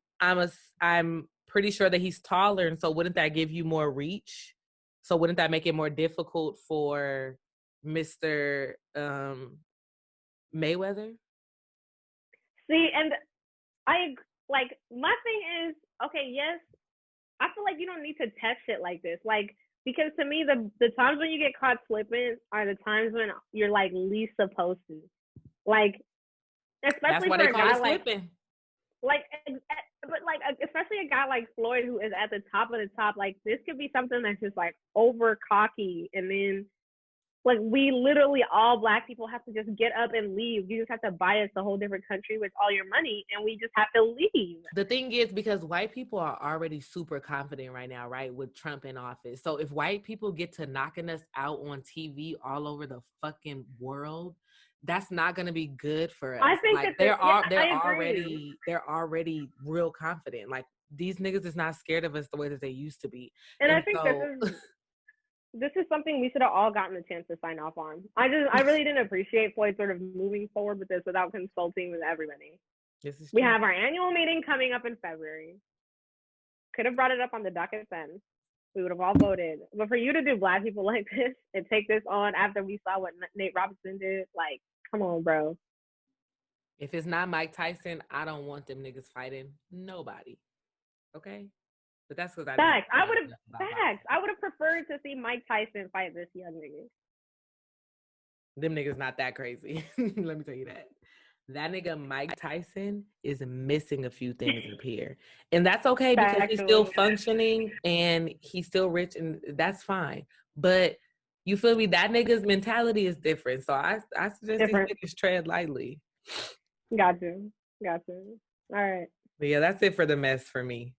pretty sure that he's taller, and so wouldn't that give you more reach? So wouldn't that make it more difficult for Mr. Mayweather? See, and my thing is, okay, yes, I feel like you don't need to test shit like this. Like, because to me, the times when you get caught slipping are the times when you're like least supposed to. Like, especially for a guy like slipping. But like, especially a guy like Floyd who is at the top of the top, like this could be something that's just like over cocky, and then like we literally all Black people have to just get up and leave. You just have to buy us a whole different country with all your money, and we just have to leave. The thing is, because white people are already super confident right now, right, with Trump in office. So if white people get to knocking us out on TV all over the fucking world, that's not going to be good for us. I think like, that they're already real confident. Like these niggas is not scared of us the way that they used to be. And I think this is something we should have all gotten a chance to sign off on. I really didn't appreciate Floyd sort of moving forward with this without consulting with everybody. We have our annual meeting coming up in February. Could have brought it up on the docket then. We would have all voted. But for you to do Black people like this and take this on after we saw what Nate Robinson did, like, come on, bro. If it's not Mike Tyson, I don't want them niggas fighting nobody. Okay? But that's because I would have preferred to see Mike Tyson fight this young nigga. Them niggas not that crazy. Let me tell you that. That nigga Mike Tyson is missing a few things up here. And that's okay because he's still functioning and he's still rich, and that's fine. But you feel me? That nigga's mentality is different. So I suggest these niggas tread lightly. Got you. All right. But yeah, that's it for the mess for me.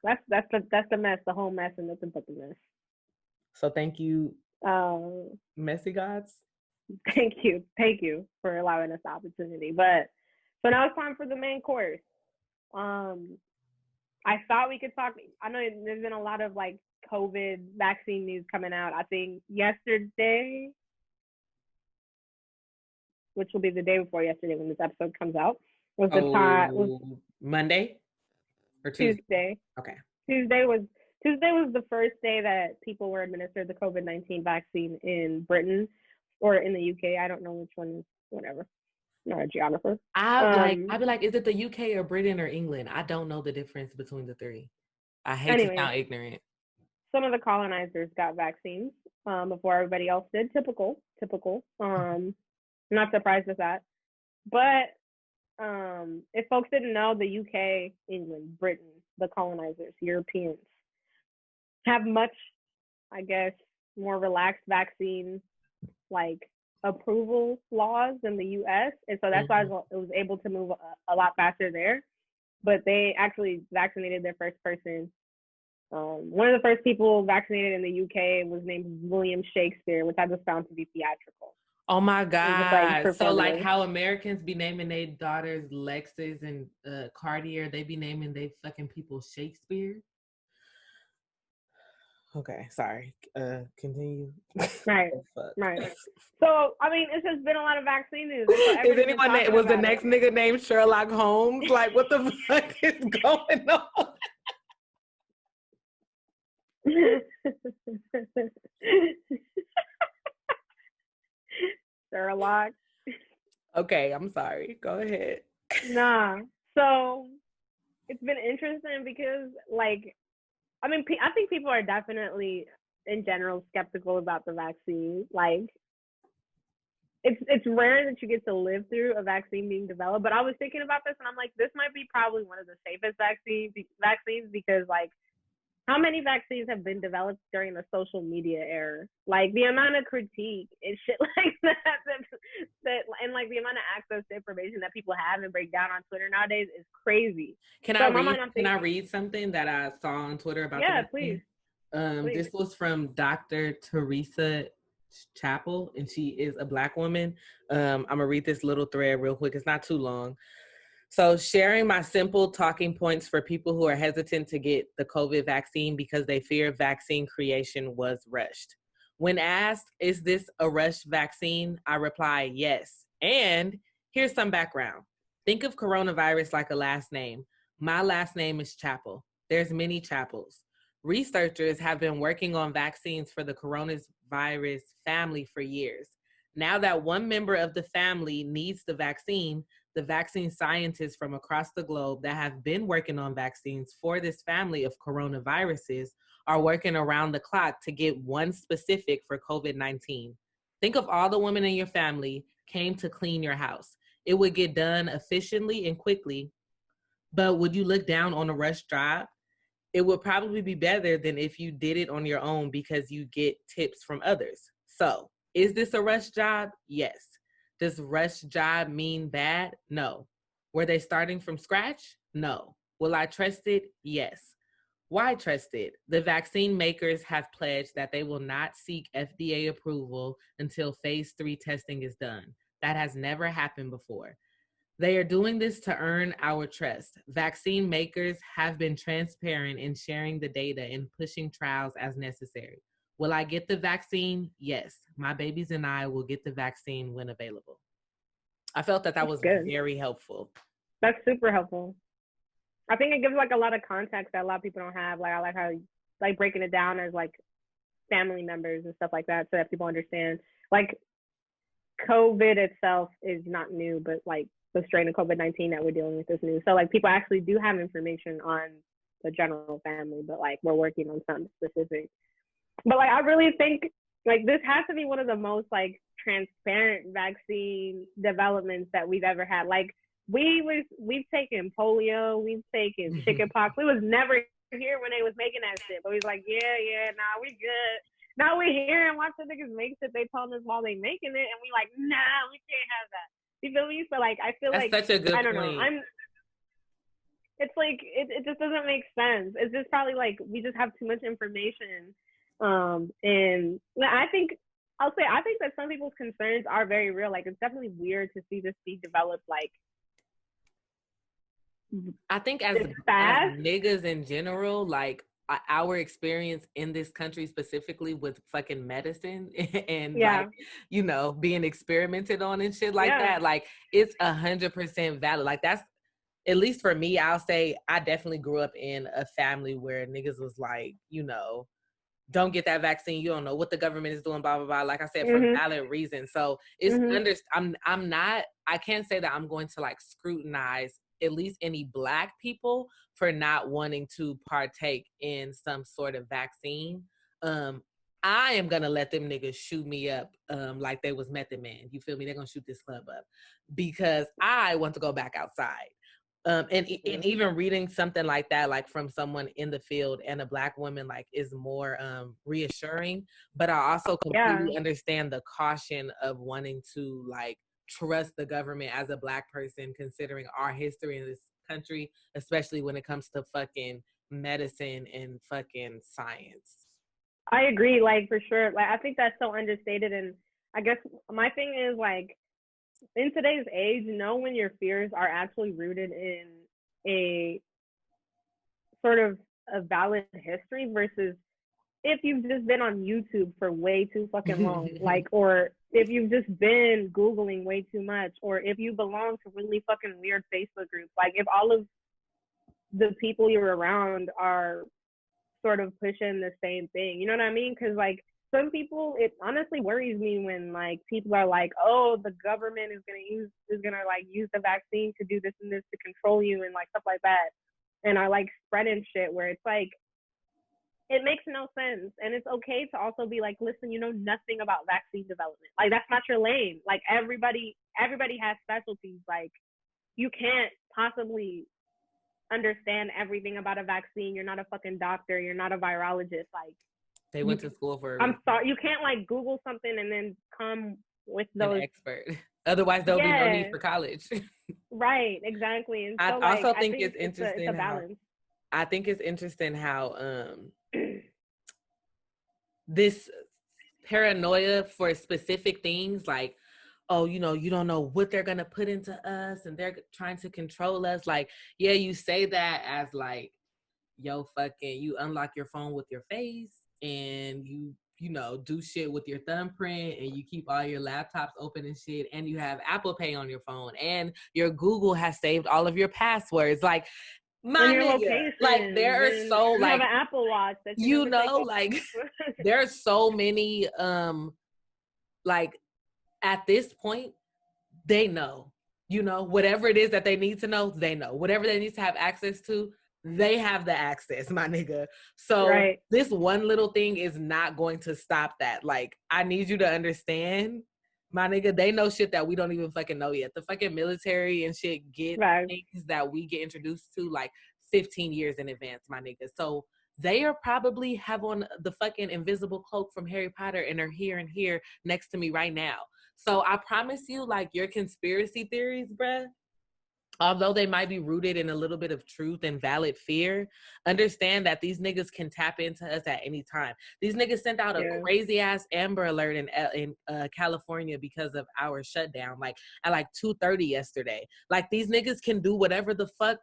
That's the mess, the whole mess, and nothing but the mess. So thank you, Messy Gods. Thank you for allowing us the opportunity. But so now it's time for the main course. I thought we could talk. I know there's been a lot of like COVID vaccine news coming out. I think yesterday, which will be the day before yesterday when this episode comes out, was the time Monday or Tuesday. Okay. Tuesday was the first day that people were administered the COVID-19 vaccine in Britain or in the UK. I don't know which one. Whatever. Not a geographer. I'd be like, is it the UK or Britain or England? I don't know the difference between the three. I hate to sound ignorant. Some of the colonizers got vaccines before everybody else did. Typical. Not surprised with that. But if folks didn't know, the UK, England, Britain, the colonizers, Europeans, have much, I guess, more relaxed vaccine like approval laws than the US, and so that's why it was able to move a lot faster there. But they actually vaccinated their first person One of the first people vaccinated in the UK was named William Shakespeare, which I just found to be theatrical. Oh my God. Just, so like how Americans be naming their daughters Lexus and Cartier, they be naming they fucking people Shakespeare. Okay, sorry. Continue. Right. Right. So I mean, it's just been a lot of vaccine news. So is anyone that was the next nigga named Sherlock Holmes? Like, what the fuck is going on? Sherlock. Okay, I'm sorry. Go ahead. Nah. So it's been interesting because, like, I mean, I think people are definitely, in general, skeptical about the vaccine. Like, it's rare that you get to live through a vaccine being developed. But I was thinking about this, and I'm like, this might be probably one of the safest vaccines because, like, how many vaccines have been developed during the social media era? Like, the amount of critique and shit like that and like the amount of access to information that people have and break down on Twitter nowadays is crazy. Can I read something that I saw on Twitter about? Yeah, please. This was from Dr. Teresa Chappell, and she is a Black woman. I'm gonna read this little thread real quick. It's not too long. So, sharing my simple talking points for people who are hesitant to get the COVID vaccine because they fear vaccine creation was rushed. When asked, is this a rushed vaccine? I reply, yes. And here's some background. Think of coronavirus like a last name. My last name is Chappell. There's many Chappells. Researchers have been working on vaccines for the coronavirus family for years. Now that one member of the family needs the vaccine scientists from across the globe that have been working on vaccines for this family of coronaviruses are working around the clock to get one specific for COVID-19. Think of all the women in your family came to clean your house. It would get done efficiently and quickly, but would you look down on a rush job? It would probably be better than if you did it on your own because you get tips from others. So, is this a rush job? Yes. Does rush job mean bad? No. Were they starting from scratch? No. Will I trust it? Yes. Why trust it? The vaccine makers have pledged that they will not seek FDA approval until phase 3 testing is done. That has never happened before. They are doing this to earn our trust. Vaccine makers have been transparent in sharing the data and pushing trials as necessary. Will I get the vaccine? Yes. My babies and I will get the vaccine when available. I felt that was good. Very helpful. That's super helpful. I think it gives like a lot of context that a lot of people don't have. Like, I like how like breaking it down as like family members and stuff like that so that people understand. Like, COVID itself is not new, but like the strain of COVID-19 that we're dealing with is new. So like people actually do have information on the general family, but like we're working on something specific. But like I really think like this has to be one of the most like transparent vaccine developments that we've ever had. Like we've taken polio, we've taken chickenpox. We was never here when they was making that shit, but we was like, nah, we good. Now we're here and watch the niggas make shit they telling us while they making it, and we like, nah, we can't have that. You feel me? So like, I feel that's like such a good I don't point. know. It's like it just doesn't make sense. It's just probably like we just have too much information, and I think that some people's concerns are very real. Like it's definitely weird to see this be developed. Like I think as niggas in general, like our experience in this country specifically with fucking medicine and like, you know, being experimented on and shit like that, like it's 100% valid. Like that's, at least for me, I'll say I definitely grew up in a family where niggas was like, you know, don't get that vaccine. You don't know what the government is doing, blah, blah, blah. Like I said, for valid reasons. So it's, I can't say that I'm going to like scrutinize at least any Black people for not wanting to partake in some sort of vaccine. I am going to let them niggas shoot me up like they was Method Man. You feel me? They're going to shoot this club up because I want to go back outside. And even reading something like that, like from someone in the field and a Black woman, like is more reassuring. But I also completely understand the caution of wanting to like trust the government as a Black person, considering our history in this country, especially when it comes to fucking medicine and fucking science. I agree, like, for sure. Like, I think that's so understated. And I guess my thing is, like, in today's age, know when your fears are actually rooted in a sort of a valid history versus if you've just been on YouTube for way too fucking long, like, or if you've just been Googling way too much, or if you belong to really fucking weird Facebook groups, like, if all of the people you're around are sort of pushing the same thing, you know what I mean? Because, like, some people, it honestly worries me when, like, people are like, oh, the government is gonna like use the vaccine to do this and this to control you and like stuff like that, and are like spreading shit where it's like, it makes no sense. And it's okay to also be like, listen, you know nothing about vaccine development. Like, that's not your lane. Like, everybody has specialties. Like, you can't possibly understand everything about a vaccine. You're not a fucking doctor. You're not a virologist. Like, they went to school for. I'm sorry, you can't like Google something and then come with those. An expert. Otherwise, there'll be no need for college. Right. Exactly. And so, I also think it's interesting. It's a balance. I think it's interesting how this paranoia for specific things, like, oh, you know, you don't know what they're gonna put into us and they're trying to control us. Like, yeah, you say that as like, yo, fucking, you unlock your phone with your face and you know, do shit with your thumbprint and you keep all your laptops open and shit, and you have Apple Pay on your phone and your Google has saved all of your passwords. Like, my nigga, like, there are so, like, have an Apple Watch that you know, like, there are so many like, at this point, they know, you know, whatever it is that they need to know, they know. Whatever they need to have access to, they have the access, my nigga. So right. This one little thing is not going to stop that. Like, I need you to understand, my nigga, they know shit that we don't even fucking know yet. The fucking military and shit get things that we get introduced to like 15 years in advance, my nigga. So they are probably have on the fucking invisible cloak from Harry Potter and are here and here next to me right now. So I promise you, like, your conspiracy theories, bruh, although they might be rooted in a little bit of truth and valid fear, understand that these niggas can tap into us at any time. These niggas sent out a crazy ass Amber Alert in California because of our shutdown, like at like 2:30 yesterday. Like, these niggas can do whatever the fuck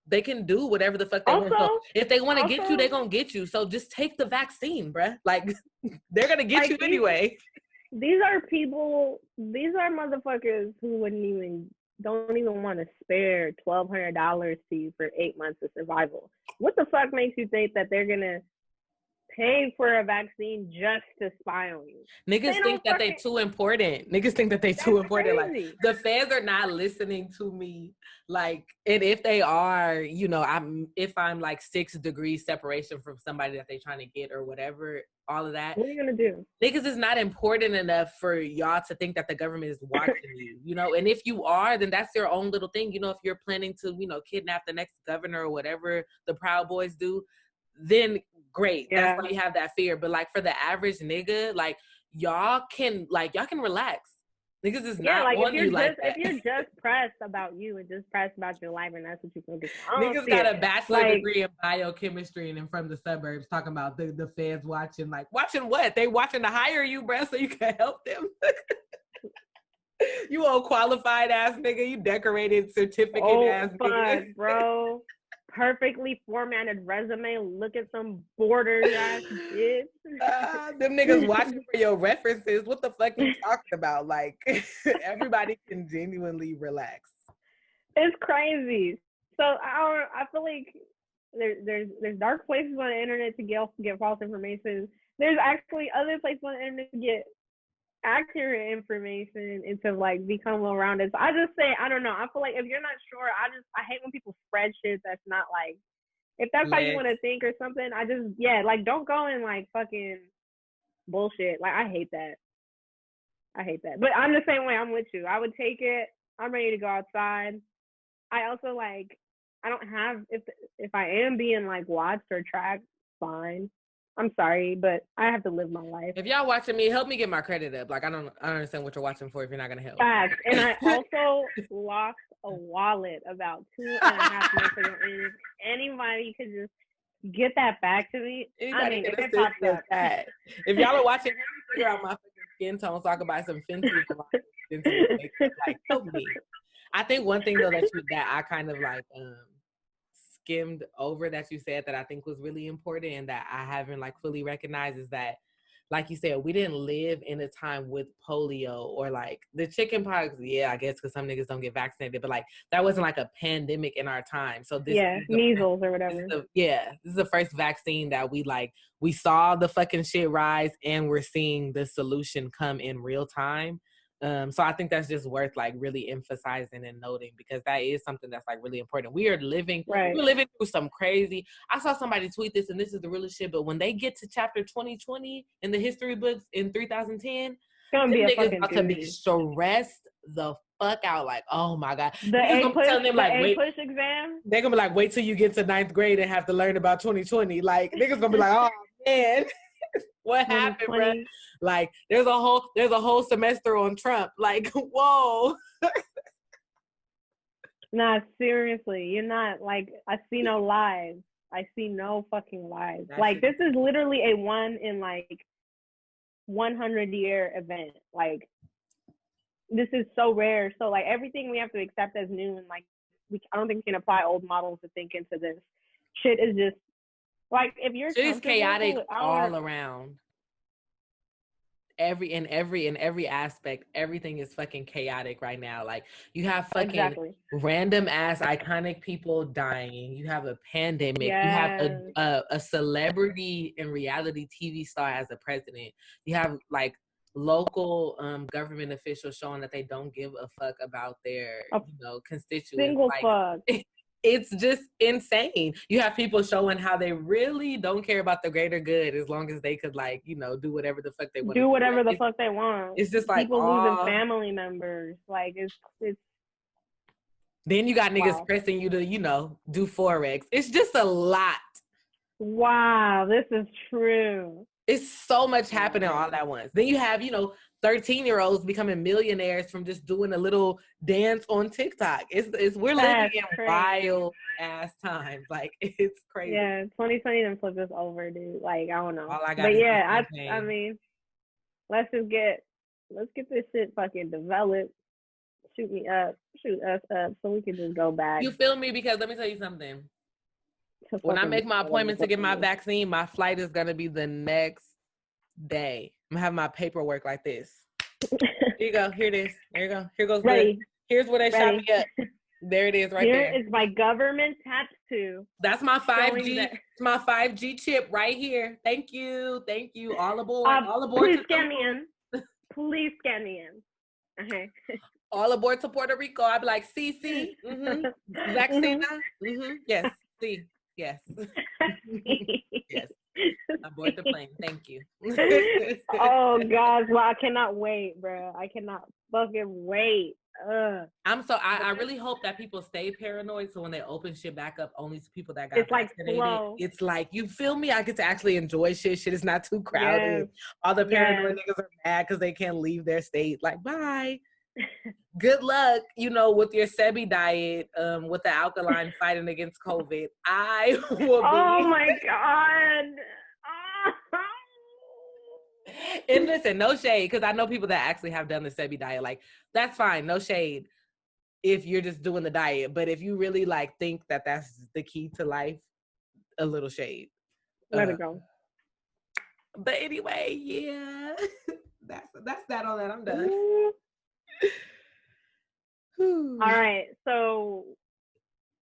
they can do, whatever the fuck they want. So if they want to get you, they're gonna get you. So just take the vaccine, bruh. Like, they're gonna get you anyway. These are motherfuckers who don't even want to spare $1,200 to you for 8 months of survival. What the fuck makes you think that they're gonna pay for a vaccine just to spy on you? Niggas think that they too important. Niggas think that they too important. Crazy. Like, the feds are not listening to me. Like, and if they are, you know, if I'm like 6 degrees separation from somebody that they trying to get or whatever, all of that. What are you gonna do? Niggas is not important enough for y'all to think that the government is watching you, you know? And if you are, then that's your own little thing. You know, if you're planning to, you know, kidnap the next governor or whatever the Proud Boys do, then great. Yeah. That's why you have that fear. But like, for the average nigga, like, y'all can relax. Niggas is not like, on you like that. If you're just pressed about you and just pressed about your life, and that's what you focus on. Niggas got a bachelor degree in biochemistry and in from the suburbs talking about the feds watching. Like, watching what? They watching to hire you, bruh, so you can help them. You old qualified ass nigga. You decorated certificate ass nigga. Bro. Perfectly formatted resume. Look at some borders ass bitch. Them niggas watching for your references. What the fuck you talking about? Like, everybody can genuinely relax. It's crazy. So I feel like there's dark places on the internet to get false information. There's actually other places on the internet to get accurate information and to like become well-rounded. So I just say, I don't know. I feel like if you're not sure, I hate when people spread shit that's not like, if that's how you want to think or something, like, don't go and like fucking bullshit. Like, I hate that. But I'm the same way. I'm with you. I would take it. I'm ready to go outside. I also like, I don't have, if I am being like watched or tracked, fine. I'm sorry, but I have to live my life. If y'all watching me, help me get my credit up. Like, I don't understand what you're watching for if you're not gonna help. Facts. And I also lost a wallet about 2.5 months ago. And if anybody could just Get that back to me. Anybody if it can pops assist up. that. If y'all are watching, help me figure out my fucking skin tone so I can buy some Fenty makeup. Like, help me. I think one thing though that I kind of like skimmed over that you said that I think was really important and that I haven't like fully recognized is that, like you said, we didn't live in a time with polio or like the chicken pox. Yeah, I guess because some niggas don't get vaccinated, but like that wasn't like a pandemic in our time. So this, measles or whatever. This is the first vaccine that we saw the fucking shit rise and we're seeing the solution come in real time. So I think that's just worth like really emphasizing and noting because that is something that's like really important. We're living through some crazy. I saw somebody tweet this and this is the realest shit, but when they get to chapter 2020 in the history books in 3010, gonna be a fucking about to be stressed the fuck out. Like, oh my God. The A-push exam? They're gonna be like, wait till you get to 9th grade and have to learn about 2020. Like, niggas gonna be like, oh man. What happened, bro? Like, there's a whole semester on Trump. Like, whoa. Nah, seriously, you're not like. I see no lies. I see no fucking lies. Like, this is literally a 1 in like 100-year event. Like, this is so rare. So like everything we have to accept as new and like I don't think we can apply old models to think into this. Shit is just. Like if you're shit is chaotic all around. Every aspect, everything is fucking chaotic right now. Like you have fucking random ass iconic people dying. You have a pandemic. You have a celebrity and reality TV star as a president. You have like local government officials showing that they don't give a fuck about their constituents. Single fuck. It's just insane. You have people showing how they really don't care about the greater good as long as they could, like, do whatever the fuck they want. Do whatever the fuck they want. It's just like people losing family members. Like it's. Then you got niggas pressing you to, do Forex. It's just a lot. Wow, this is true. It's so much happening all at once. Then you have, 13-year-olds becoming millionaires from just doing a little dance on TikTok. We're living in wild ass times. Like it's crazy. Yeah, 2020 done flip us over, dude. Like I don't know. I mean, let's get this shit fucking developed. Shoot us up, so we can just go back. You feel me? Because let me tell you something. When I make my appointment to get my vaccine, my flight is gonna be the next day. I'm gonna have my paperwork like this. Here you go. Here it is. There you go. Here goes. Here's where they shot me up. There it is, right there. Here is my government tattoo. That's my 5G. It's my 5G chip right here. Thank you. All aboard. All aboard. Please scan me in. Please scan me in. Okay. All aboard to Puerto Rico. I'd be like, CC. Vaccina. Yes. C. Yes. Yes. Aboard the plane. Thank you. Oh gosh, well I cannot wait, bro. I cannot fucking wait. I really hope that people stay paranoid so when they open shit back up, only people that got vaccinated. Slow. It's like, you feel me? I get to actually enjoy shit. Shit is not too crowded. Yes. All the paranoid niggas are mad because they can't leave their state. Like, bye. Good luck, with your Sebi diet, with the alkaline fighting against COVID. I will be. Oh my God. And listen, no shade, because I know people that actually have done the Sebi diet. Like, that's fine, no shade if you're just doing the diet. But if you really like think that that's the key to life, a little shade. Let it go. But anyway, yeah, that's that on that. I'm done. All right, so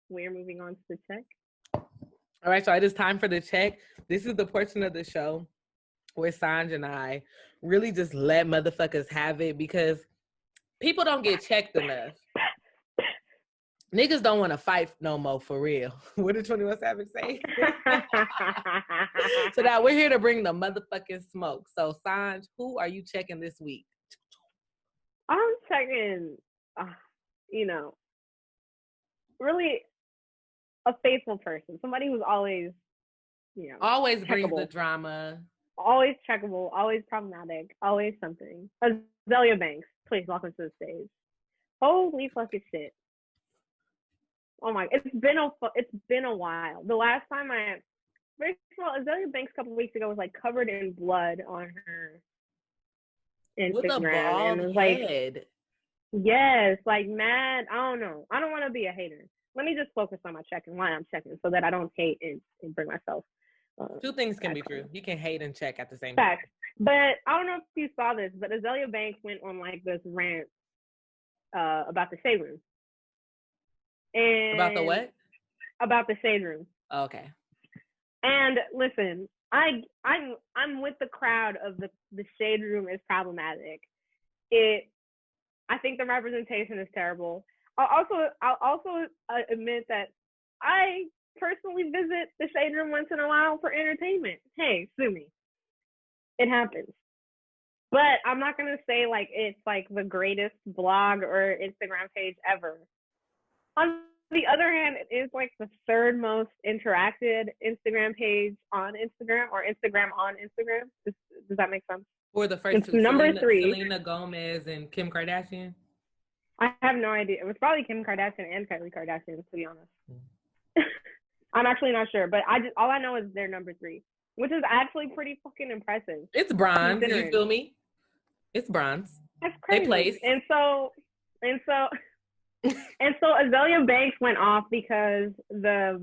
we're moving on to the check. All right, so it is time for the check. This is the portion of the show where Saanjh and I really just let motherfuckers have it because people don't get checked enough. Niggas don't want to fight no more, for real. What did 21 Savage say? So now we're here to bring the motherfucking smoke. So Saanjh, who are you checking this week? I'm checking, really a faithful person. Somebody who's always, always brings checkable. The drama. Always checkable, always problematic, always something. Azealia Banks, please welcome to the stage. Holy fucking shit. Oh my, it's been a while. The last time first of all, Azealia Banks a couple weeks ago was like covered in blood on her Instagram, with a bald and it was head. Like, yes, like mad. I don't know. I don't want to be a hater. Let me just focus on my checking, why I'm checking, so that I don't hate and bring myself. Two things can be true. You can hate and check at the same time. Fact. But I don't know if you saw this, but Azealia Banks went on like this rant about the shade room. And about the what? About the shade room. Okay. And listen, I'm with the crowd of the shade room is problematic. I think the representation is terrible. I'll also admit that I personally visit the shade room once in a while for entertainment. Hey, sue me. It happens. But I'm not gonna say like it's like the greatest blog or Instagram page ever. On the other hand, it is like the third most interacted Instagram page on Instagram, or Instagram on Instagram. Does that make sense? Or the first two, number 3. Selena Gomez and Kim Kardashian. I have no idea. It was probably Kim Kardashian and Kylie Kardashian, to be honest. I'm actually not sure, but all I know is they're number 3, which is actually pretty fucking impressive. It's bronze. You feel me? It's bronze. That's crazy. They place. And so Azealia Banks went off because the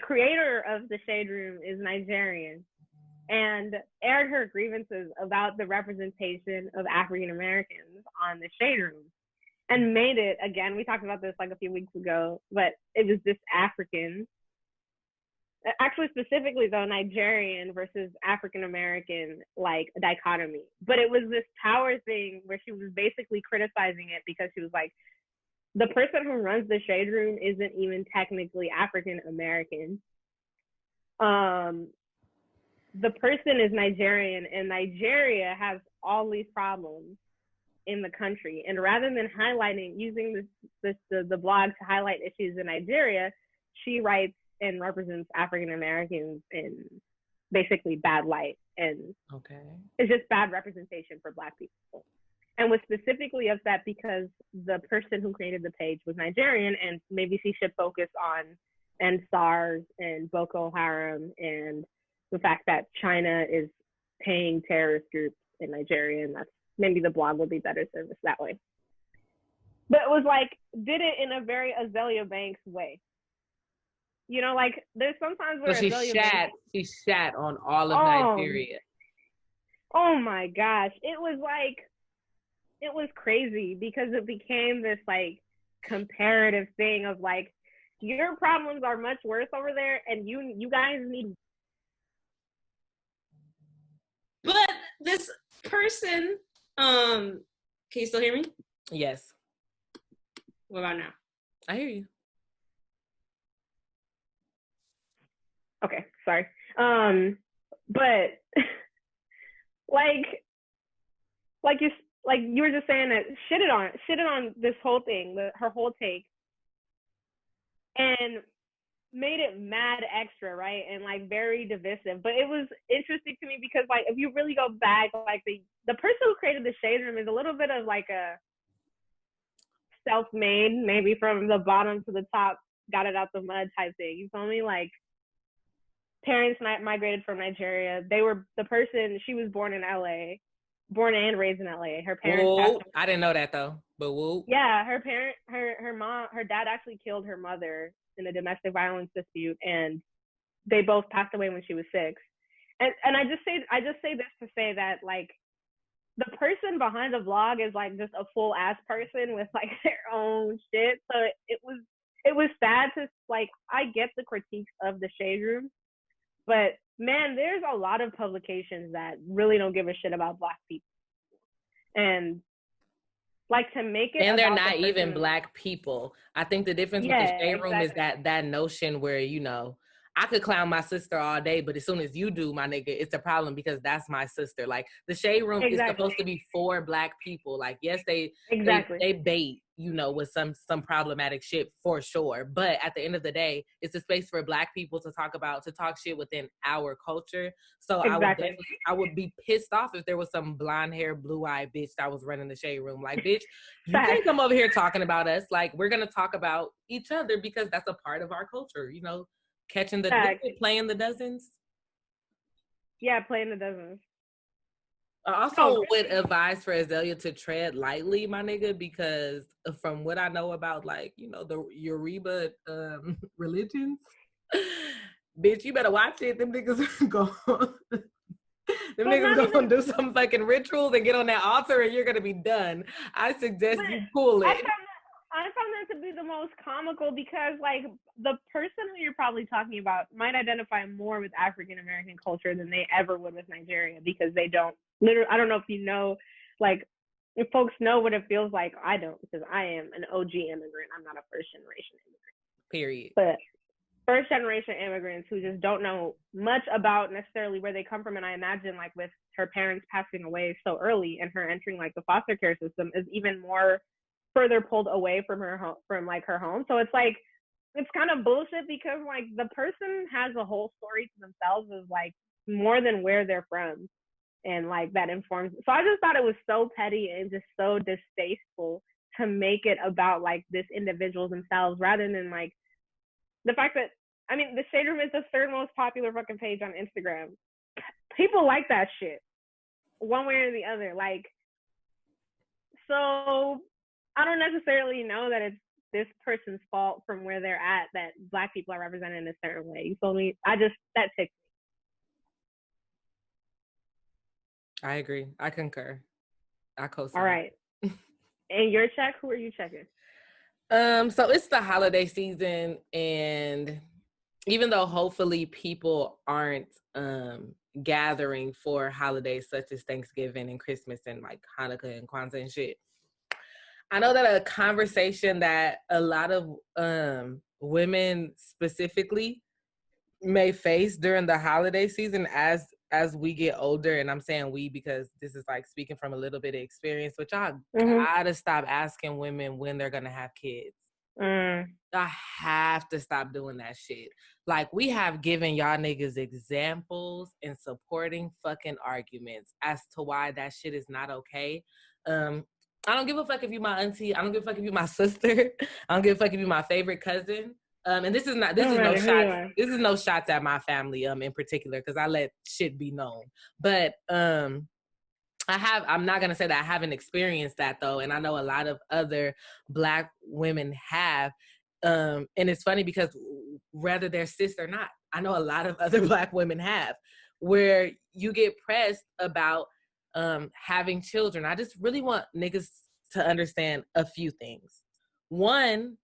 creator of the Shade Room is Nigerian and aired her grievances about the representation of African Americans on the Shade Room, and made it, again, we talked about this like a few weeks ago, but it was this African, actually specifically though, Nigerian versus African American like dichotomy. But it was this power thing where she was basically criticizing it because she was like, the person who runs the Shade Room isn't even technically African American. The person is Nigerian, and Nigeria has all these problems in the country. And rather than using the blog to highlight issues in Nigeria, she writes and represents African Americans in basically bad light, and it's just bad representation for Black people. And was specifically upset because the person who created the page was Nigerian, and maybe she should focus on SARS and Boko Haram and the fact that China is paying terrorist groups in Nigeria, and that's maybe the blog would be better serviced that way. But it was like, did it in a very Azealia Banks way. You know, like there's sometimes where she shat on all of Nigeria. Oh my gosh. It was crazy because it became this like comparative thing of like, your problems are much worse over there, and you guys need. But this person, can you still hear me? Yes. What about now? I hear you. Okay, sorry. But like you were just saying that shitted on this whole thing, her whole take, and made it mad extra, right? And like very divisive. But it was interesting to me because like if you really go back, like the person who created the Shade Room is a little bit of like a self-made, maybe from the bottom to the top, got it out the mud type thing. You feel me? Like parents migrated from Nigeria. She was born in LA, born and raised in LA. Her parents. I didn't know that though, but whoop. Yeah, her dad actually killed her mother in a domestic violence dispute, and they both passed away when she was 6. And I just say this to say that like the person behind the blog is like just a full ass person with like their own shit. So it was sad to like, I get the critiques of the Shade Room, but man, there's a lot of publications that really don't give a shit about Black people. And like to make it, and they're not even Black people. I think the difference with the Shade Room is that notion where, you know, I could clown my sister all day, but as soon as you do, my nigga, it's a problem because that's my sister. Like the Shade Room is supposed to be for Black people. Like, yes, they bait, you know, with some problematic shit for sure. But at the end of the day, it's a space for Black people to talk shit within our culture. So I would be pissed off if there was some blonde hair, blue eyed bitch that was running the Shade Room. Like, bitch, you can't come over here talking about us. Like, we're gonna talk about each other because that's a part of our culture, you know. Catching the playing the dozens. Yeah, play in the dozens. I also would advise for Azealia to tread lightly, my nigga, because from what I know about, like, you know, the Yoruba religions, bitch, you better watch it. Them niggas go, them niggas gonna do some fucking rituals and get on that altar, and you're gonna be done. I suggest you cool it. I found that to be the most comical because, like, the person who you're probably talking about might identify more with African American culture than they ever would with Nigeria, because they don't literally. I don't know if you know, like, if folks know what it feels like. I don't, because I am an OG immigrant. I'm not a first generation immigrant. Period. But first generation immigrants who just don't know much about necessarily where they come from, and I imagine, like, with her parents passing away so early and her entering, like, the foster care system is even more further pulled away from her home, from, like, her home. So it's like, it's kind of bullshit, because, like, the person has a whole story to themselves of, like, more than where they're from, and, like, that informs. So I just thought it was so petty and just so distasteful to make it about, like, this individuals themselves, rather than, like, the fact that, I mean, the Shade Room is the third most popular fucking page on Instagram. People like that shit, one way or the other. Like, so I don't necessarily know that it's this person's fault from where they're at that Black people are represented in a certain way. You feel me? That ticks me. I agree. I concur. I co-sign. All right. And your check, who are you checking? So it's the holiday season, and even though hopefully people aren't gathering for holidays such as Thanksgiving and Christmas and, like, Hanukkah and Kwanzaa and shit, I know that a conversation that a lot of women specifically may face during the holiday season as we get older, and I'm saying we because this is, like, speaking from a little bit of experience, but y'all gotta stop asking women when they're gonna have kids. Y'all have to stop doing that shit. Like, we have given y'all niggas examples and supporting fucking arguments as to why that shit is not okay. I don't give a fuck if you my auntie. I don't give a fuck if you my sister. I don't give a fuck if you my favorite cousin. And this is no shots at my family in particular, because I let shit be known. But I'm not gonna say that I haven't experienced that though, and I know a lot of other Black women have. And it's funny because whether they're cis or not, I know a lot of other Black women have, where you get pressed about having children. I just really want niggas to understand a few things. One,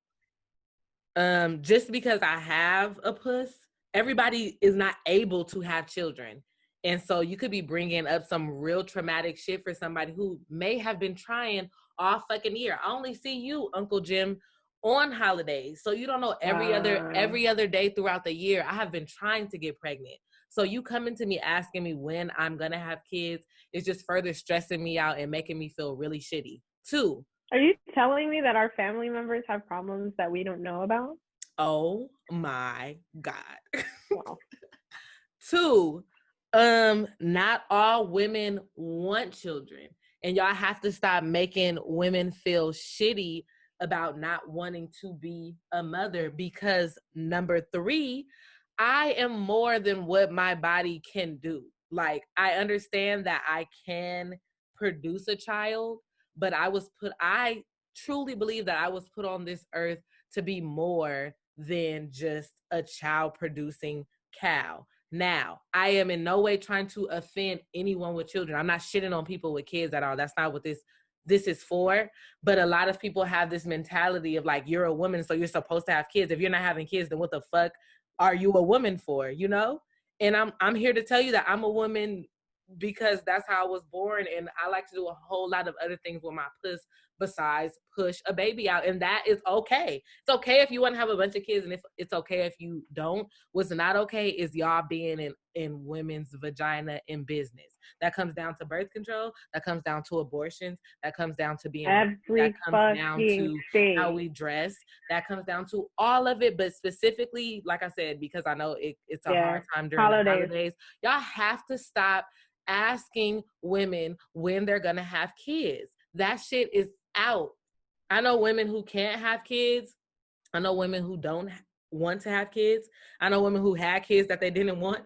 just because I have a puss, everybody is not able to have children. And so you could be bringing up some real traumatic shit for somebody who may have been trying all fucking year. I only see you, Uncle Jim, on holidays. So you don't know every other day throughout the year, I have been trying to get pregnant. So you coming to me asking me when I'm going to have kids is just further stressing me out and making me feel really shitty. Two. Are you telling me that our family members have problems that we don't know about? Oh my God. Wow. Two, not all women want children. And y'all have to stop making women feel shitty about not wanting to be a mother, because number three, I am more than what my body can do. Like, I understand that I can produce a child, but I truly believe that I was put on this earth to be more than just a child producing cow. Now, I am in no way trying to offend anyone with children. I'm not shitting on people with kids at all. That's not what this is for. But a lot of people have this mentality of, like, you're a woman, so you're supposed to have kids. If you're not having kids, then what the fuck are you a woman for, you know? And I'm here to tell you that I'm a woman because that's how I was born, and I like to do a whole lot of other things with my puss besides push a baby out, and that is okay. It's okay if you want to have a bunch of kids, and if it's okay if you don't. What's not okay is y'all being in women's vagina in business. That comes down to birth control. That comes down to abortions. That comes down to being. That comes down to how we dress. That comes down to all of it. But specifically, like I said, because I know it's a hard time during the holidays, y'all have to stop asking women when they're gonna have kids. That shit is out. I know women who can't have kids. I know women who don't want to have kids. I know women who had kids that they didn't want.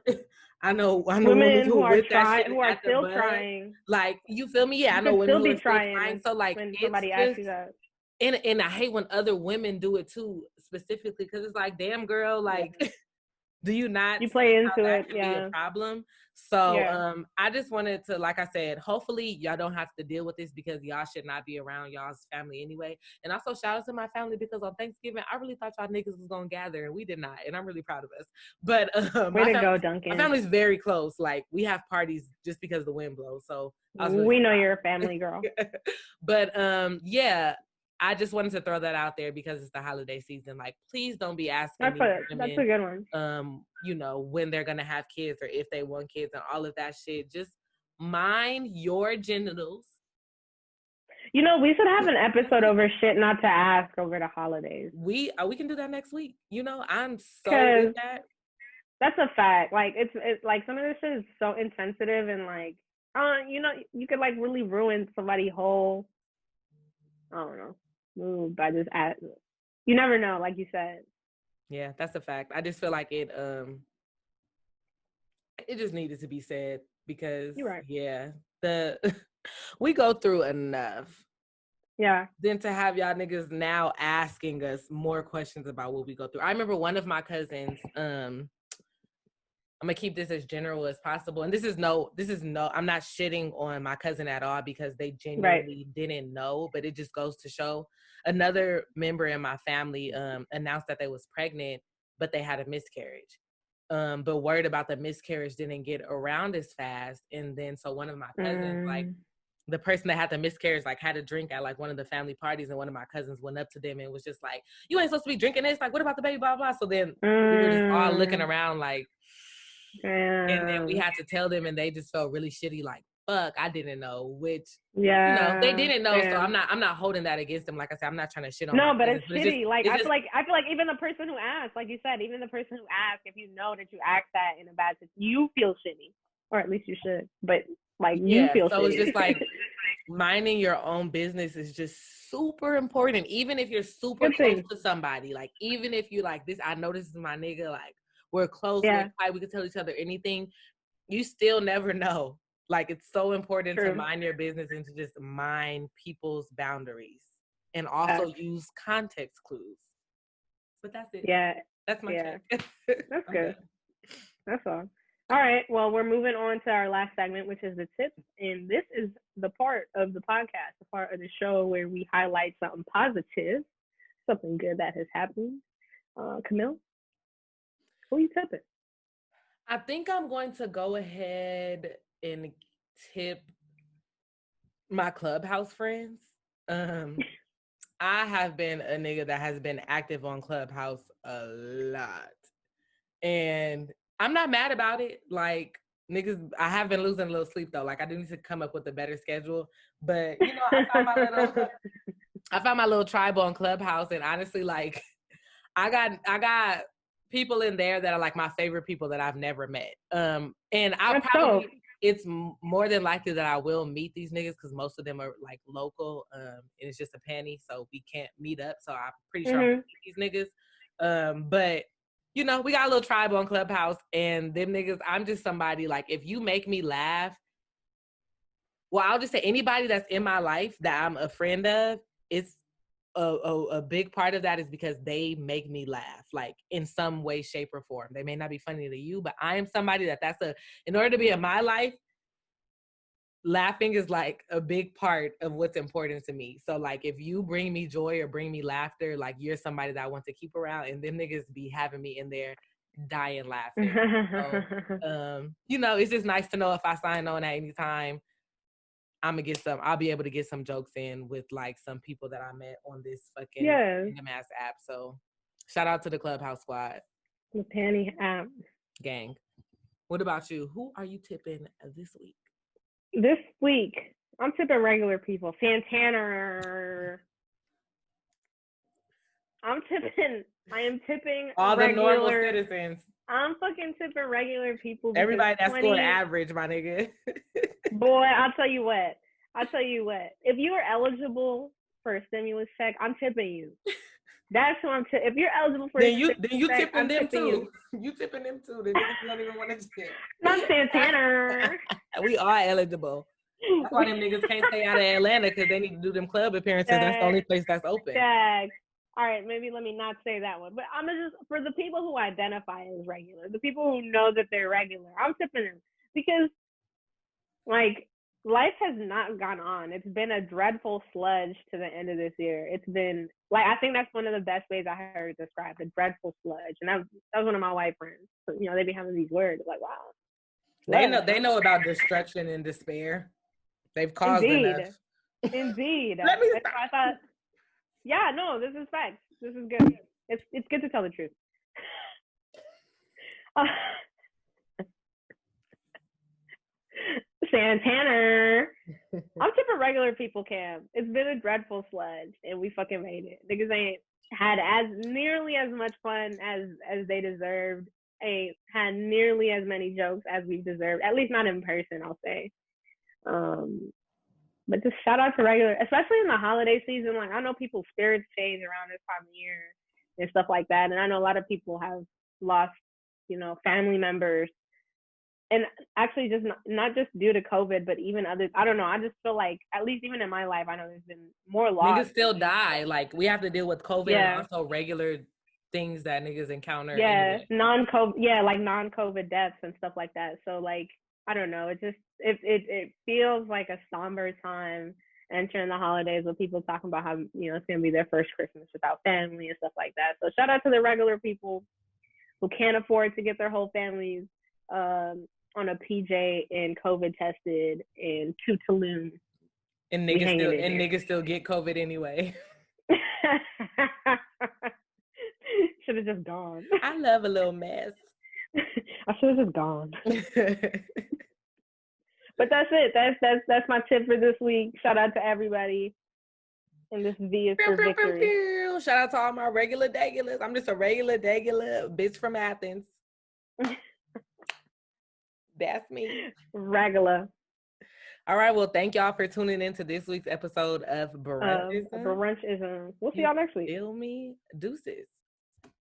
I know women who are whip that shit who are at the still bud. trying. Like, you feel me? Yeah, I You know could women still who be are still trying trying. So like, when it's somebody asks you that. And I hate when other women do it too, specifically because it's like, damn girl, like, do you not you play see into how that it? can be a problem? So Yeah. I just wanted to, like I said, hopefully y'all don't have to deal with this because y'all should not be around y'all's family anyway. And also shout out to my family because on Thanksgiving, I really thought y'all niggas was gonna gather and we did not. And I'm really proud of us. But way to go, Duncan. My family's very close. Like, we have parties just because the wind blows. So I was really we know you're a family girl. But yeah, I just wanted to throw that out there because it's the holiday season. Like, please don't be asking That's a good one. You know, when they're gonna have kids or if they want kids and all of that shit. Just mind your genitals. You know, we should have an episode over shit not to ask over the holidays. We can do that next week. You know, I'm so with that. That's a fact. Like, it's like some of this shit is so insensitive and like, you know, you could like really ruin somebody's whole, I don't know, mood by just you never know, like you said. Yeah, that's a fact. I just feel like it just needed to be said because you're right. Yeah, we go through enough. Yeah. Then to have y'all niggas now asking us more questions about what we go through. I remember one of my cousins, I'm gonna keep this as general as possible. And this is no, I'm not shitting on my cousin at all because they genuinely didn't know, but it just goes to show. Another member in my family announced that they was pregnant, but they had a miscarriage. But word about the miscarriage didn't get around as fast. And then so one of my cousins, like the person that had the miscarriage, like had a drink at like one of the family parties, and one of my cousins went up to them and was just like, "You ain't supposed to be drinking this. Like, what about the baby? Blah blah." So then we were just all looking around like. And then we had to tell them, and they just felt really shitty, like, fuck, I didn't know, which, you know, they didn't know, so I'm not holding that against them. Like I said, I'm not trying to shit on No, but it's cousins, shitty. Like, I feel like even the person who asked, like you said, even the person who asked, if you know that you asked that in a bad situation, you feel shitty. Or at least you should. But, like, you feel so shitty. It's just like, minding your own business is just super important. Even if you're super close to somebody, like, even if you like this, I know this is my nigga, like, we're close, we're tight, we can tell each other anything, you still never know. Like, it's so important to mind your business and to just mind people's boundaries and also use context clues. But that's it. Yeah. That's my check. That's good. That's all. All right. Well, we're moving on to our last segment, which is the tips. And this is the part of the podcast, the part of the show where we highlight something positive, something good that has happened. Camille, who are you tipping? I think I'm going to go ahead and tip my Clubhouse friends. I have been a nigga that has been active on Clubhouse a lot. And I'm not mad about it. Like, niggas, I have been losing a little sleep though. Like, I do need to come up with a better schedule. But, you know, I found my little tribe on Clubhouse, and honestly, like, I got people in there that are like my favorite people that I've never met. And I'll probably, it's more than likely that I will meet these niggas because most of them are like local, and it's just a panny, so we can't meet up. So I'm pretty sure I'm gonna meet these niggas. But you know, we got a little tribe on Clubhouse, and them niggas, I'm just somebody, like, if you make me laugh, well, I'll just say anybody that's in my life that I'm a friend of, it's a big part of that is because they make me laugh, like, in some way, shape, or form. They may not be funny to you, but I am somebody in order to be in my life, laughing is like a big part of what's important to me. So like, if you bring me joy or bring me laughter, like, you're somebody that I want to keep around, and them niggas be having me in there dying laughing. So, you know, it's just nice to know if I sign on at any time, I'll be able to get some jokes in with like some people that I met on this fucking random ass app. So shout out to the Clubhouse squad. The panny app. Gang. What about you? Who are you tipping this week? This week, I'm tipping regular people. Santana. I am tipping all the normal citizens. I'm fucking tipping regular people. Everybody that scored average, my nigga. Boy, I'll tell you what. If you are eligible for a stimulus check, I'm tipping you. That's what I'm if you're eligible for then you tipping I'm them too. you. You tipping them too. The niggas don't even want to tip. Not Santana. We are eligible. That's why them niggas can't stay out of Atlanta because they need to do them club appearances. That's the only place that's open. All right, maybe let me not say that one. But I'm just for the people who identify as regular, the people who know that they're regular, I'm tipping them because like life has not gone on. It's been a dreadful sludge to the end of this year. It's been like I think that's one of the best ways I heard it described, a dreadful sludge. And that was one of my white friends. So, you know, they be having these words like, wow. They know about destruction and despair. They've caused enough. Indeed. Let me stop. I thought, yeah, no, this is facts. This is good. It's good to tell the truth. Santana. I'm tipping regular people, Cam. It's been a dreadful sludge, and we fucking made it. Niggas ain't had nearly as much fun as they deserved. Ain't had nearly as many jokes as we deserved. At least not in person, I'll say. But just shout out to regular, especially in the holiday season. Like I know people's spirits change around this time of year and stuff like that. And I know a lot of people have lost, you know, family members. And actually just not just due to COVID, but even others. I don't know. I just feel like, at least even in my life, I know there's been more loss. Niggas still die. Like we have to deal with COVID and also regular things that niggas encounter. Yeah, non-COVID. Yeah, like non-COVID deaths and stuff like that. So like, I don't know. It just it feels like a somber time entering the holidays with people talking about how, you know, it's gonna be their first Christmas without family and stuff like that. So shout out to the regular people who can't afford to get their whole families on a PJ and COVID tested and to Tulum. And niggas still get COVID anyway. Should have just gone. I love a little mess. I should have just gone. But that's it. That's my tip for this week. Shout out to everybody. And this V is for victory. Shout out to all my regular degulars. I'm just a regular bitch from Athens. That's me. Regular. All right. Well, thank y'all for tuning in to this week's episode of Brunchism. Brunchism. We'll see y'all next week. Feel me? Deuces.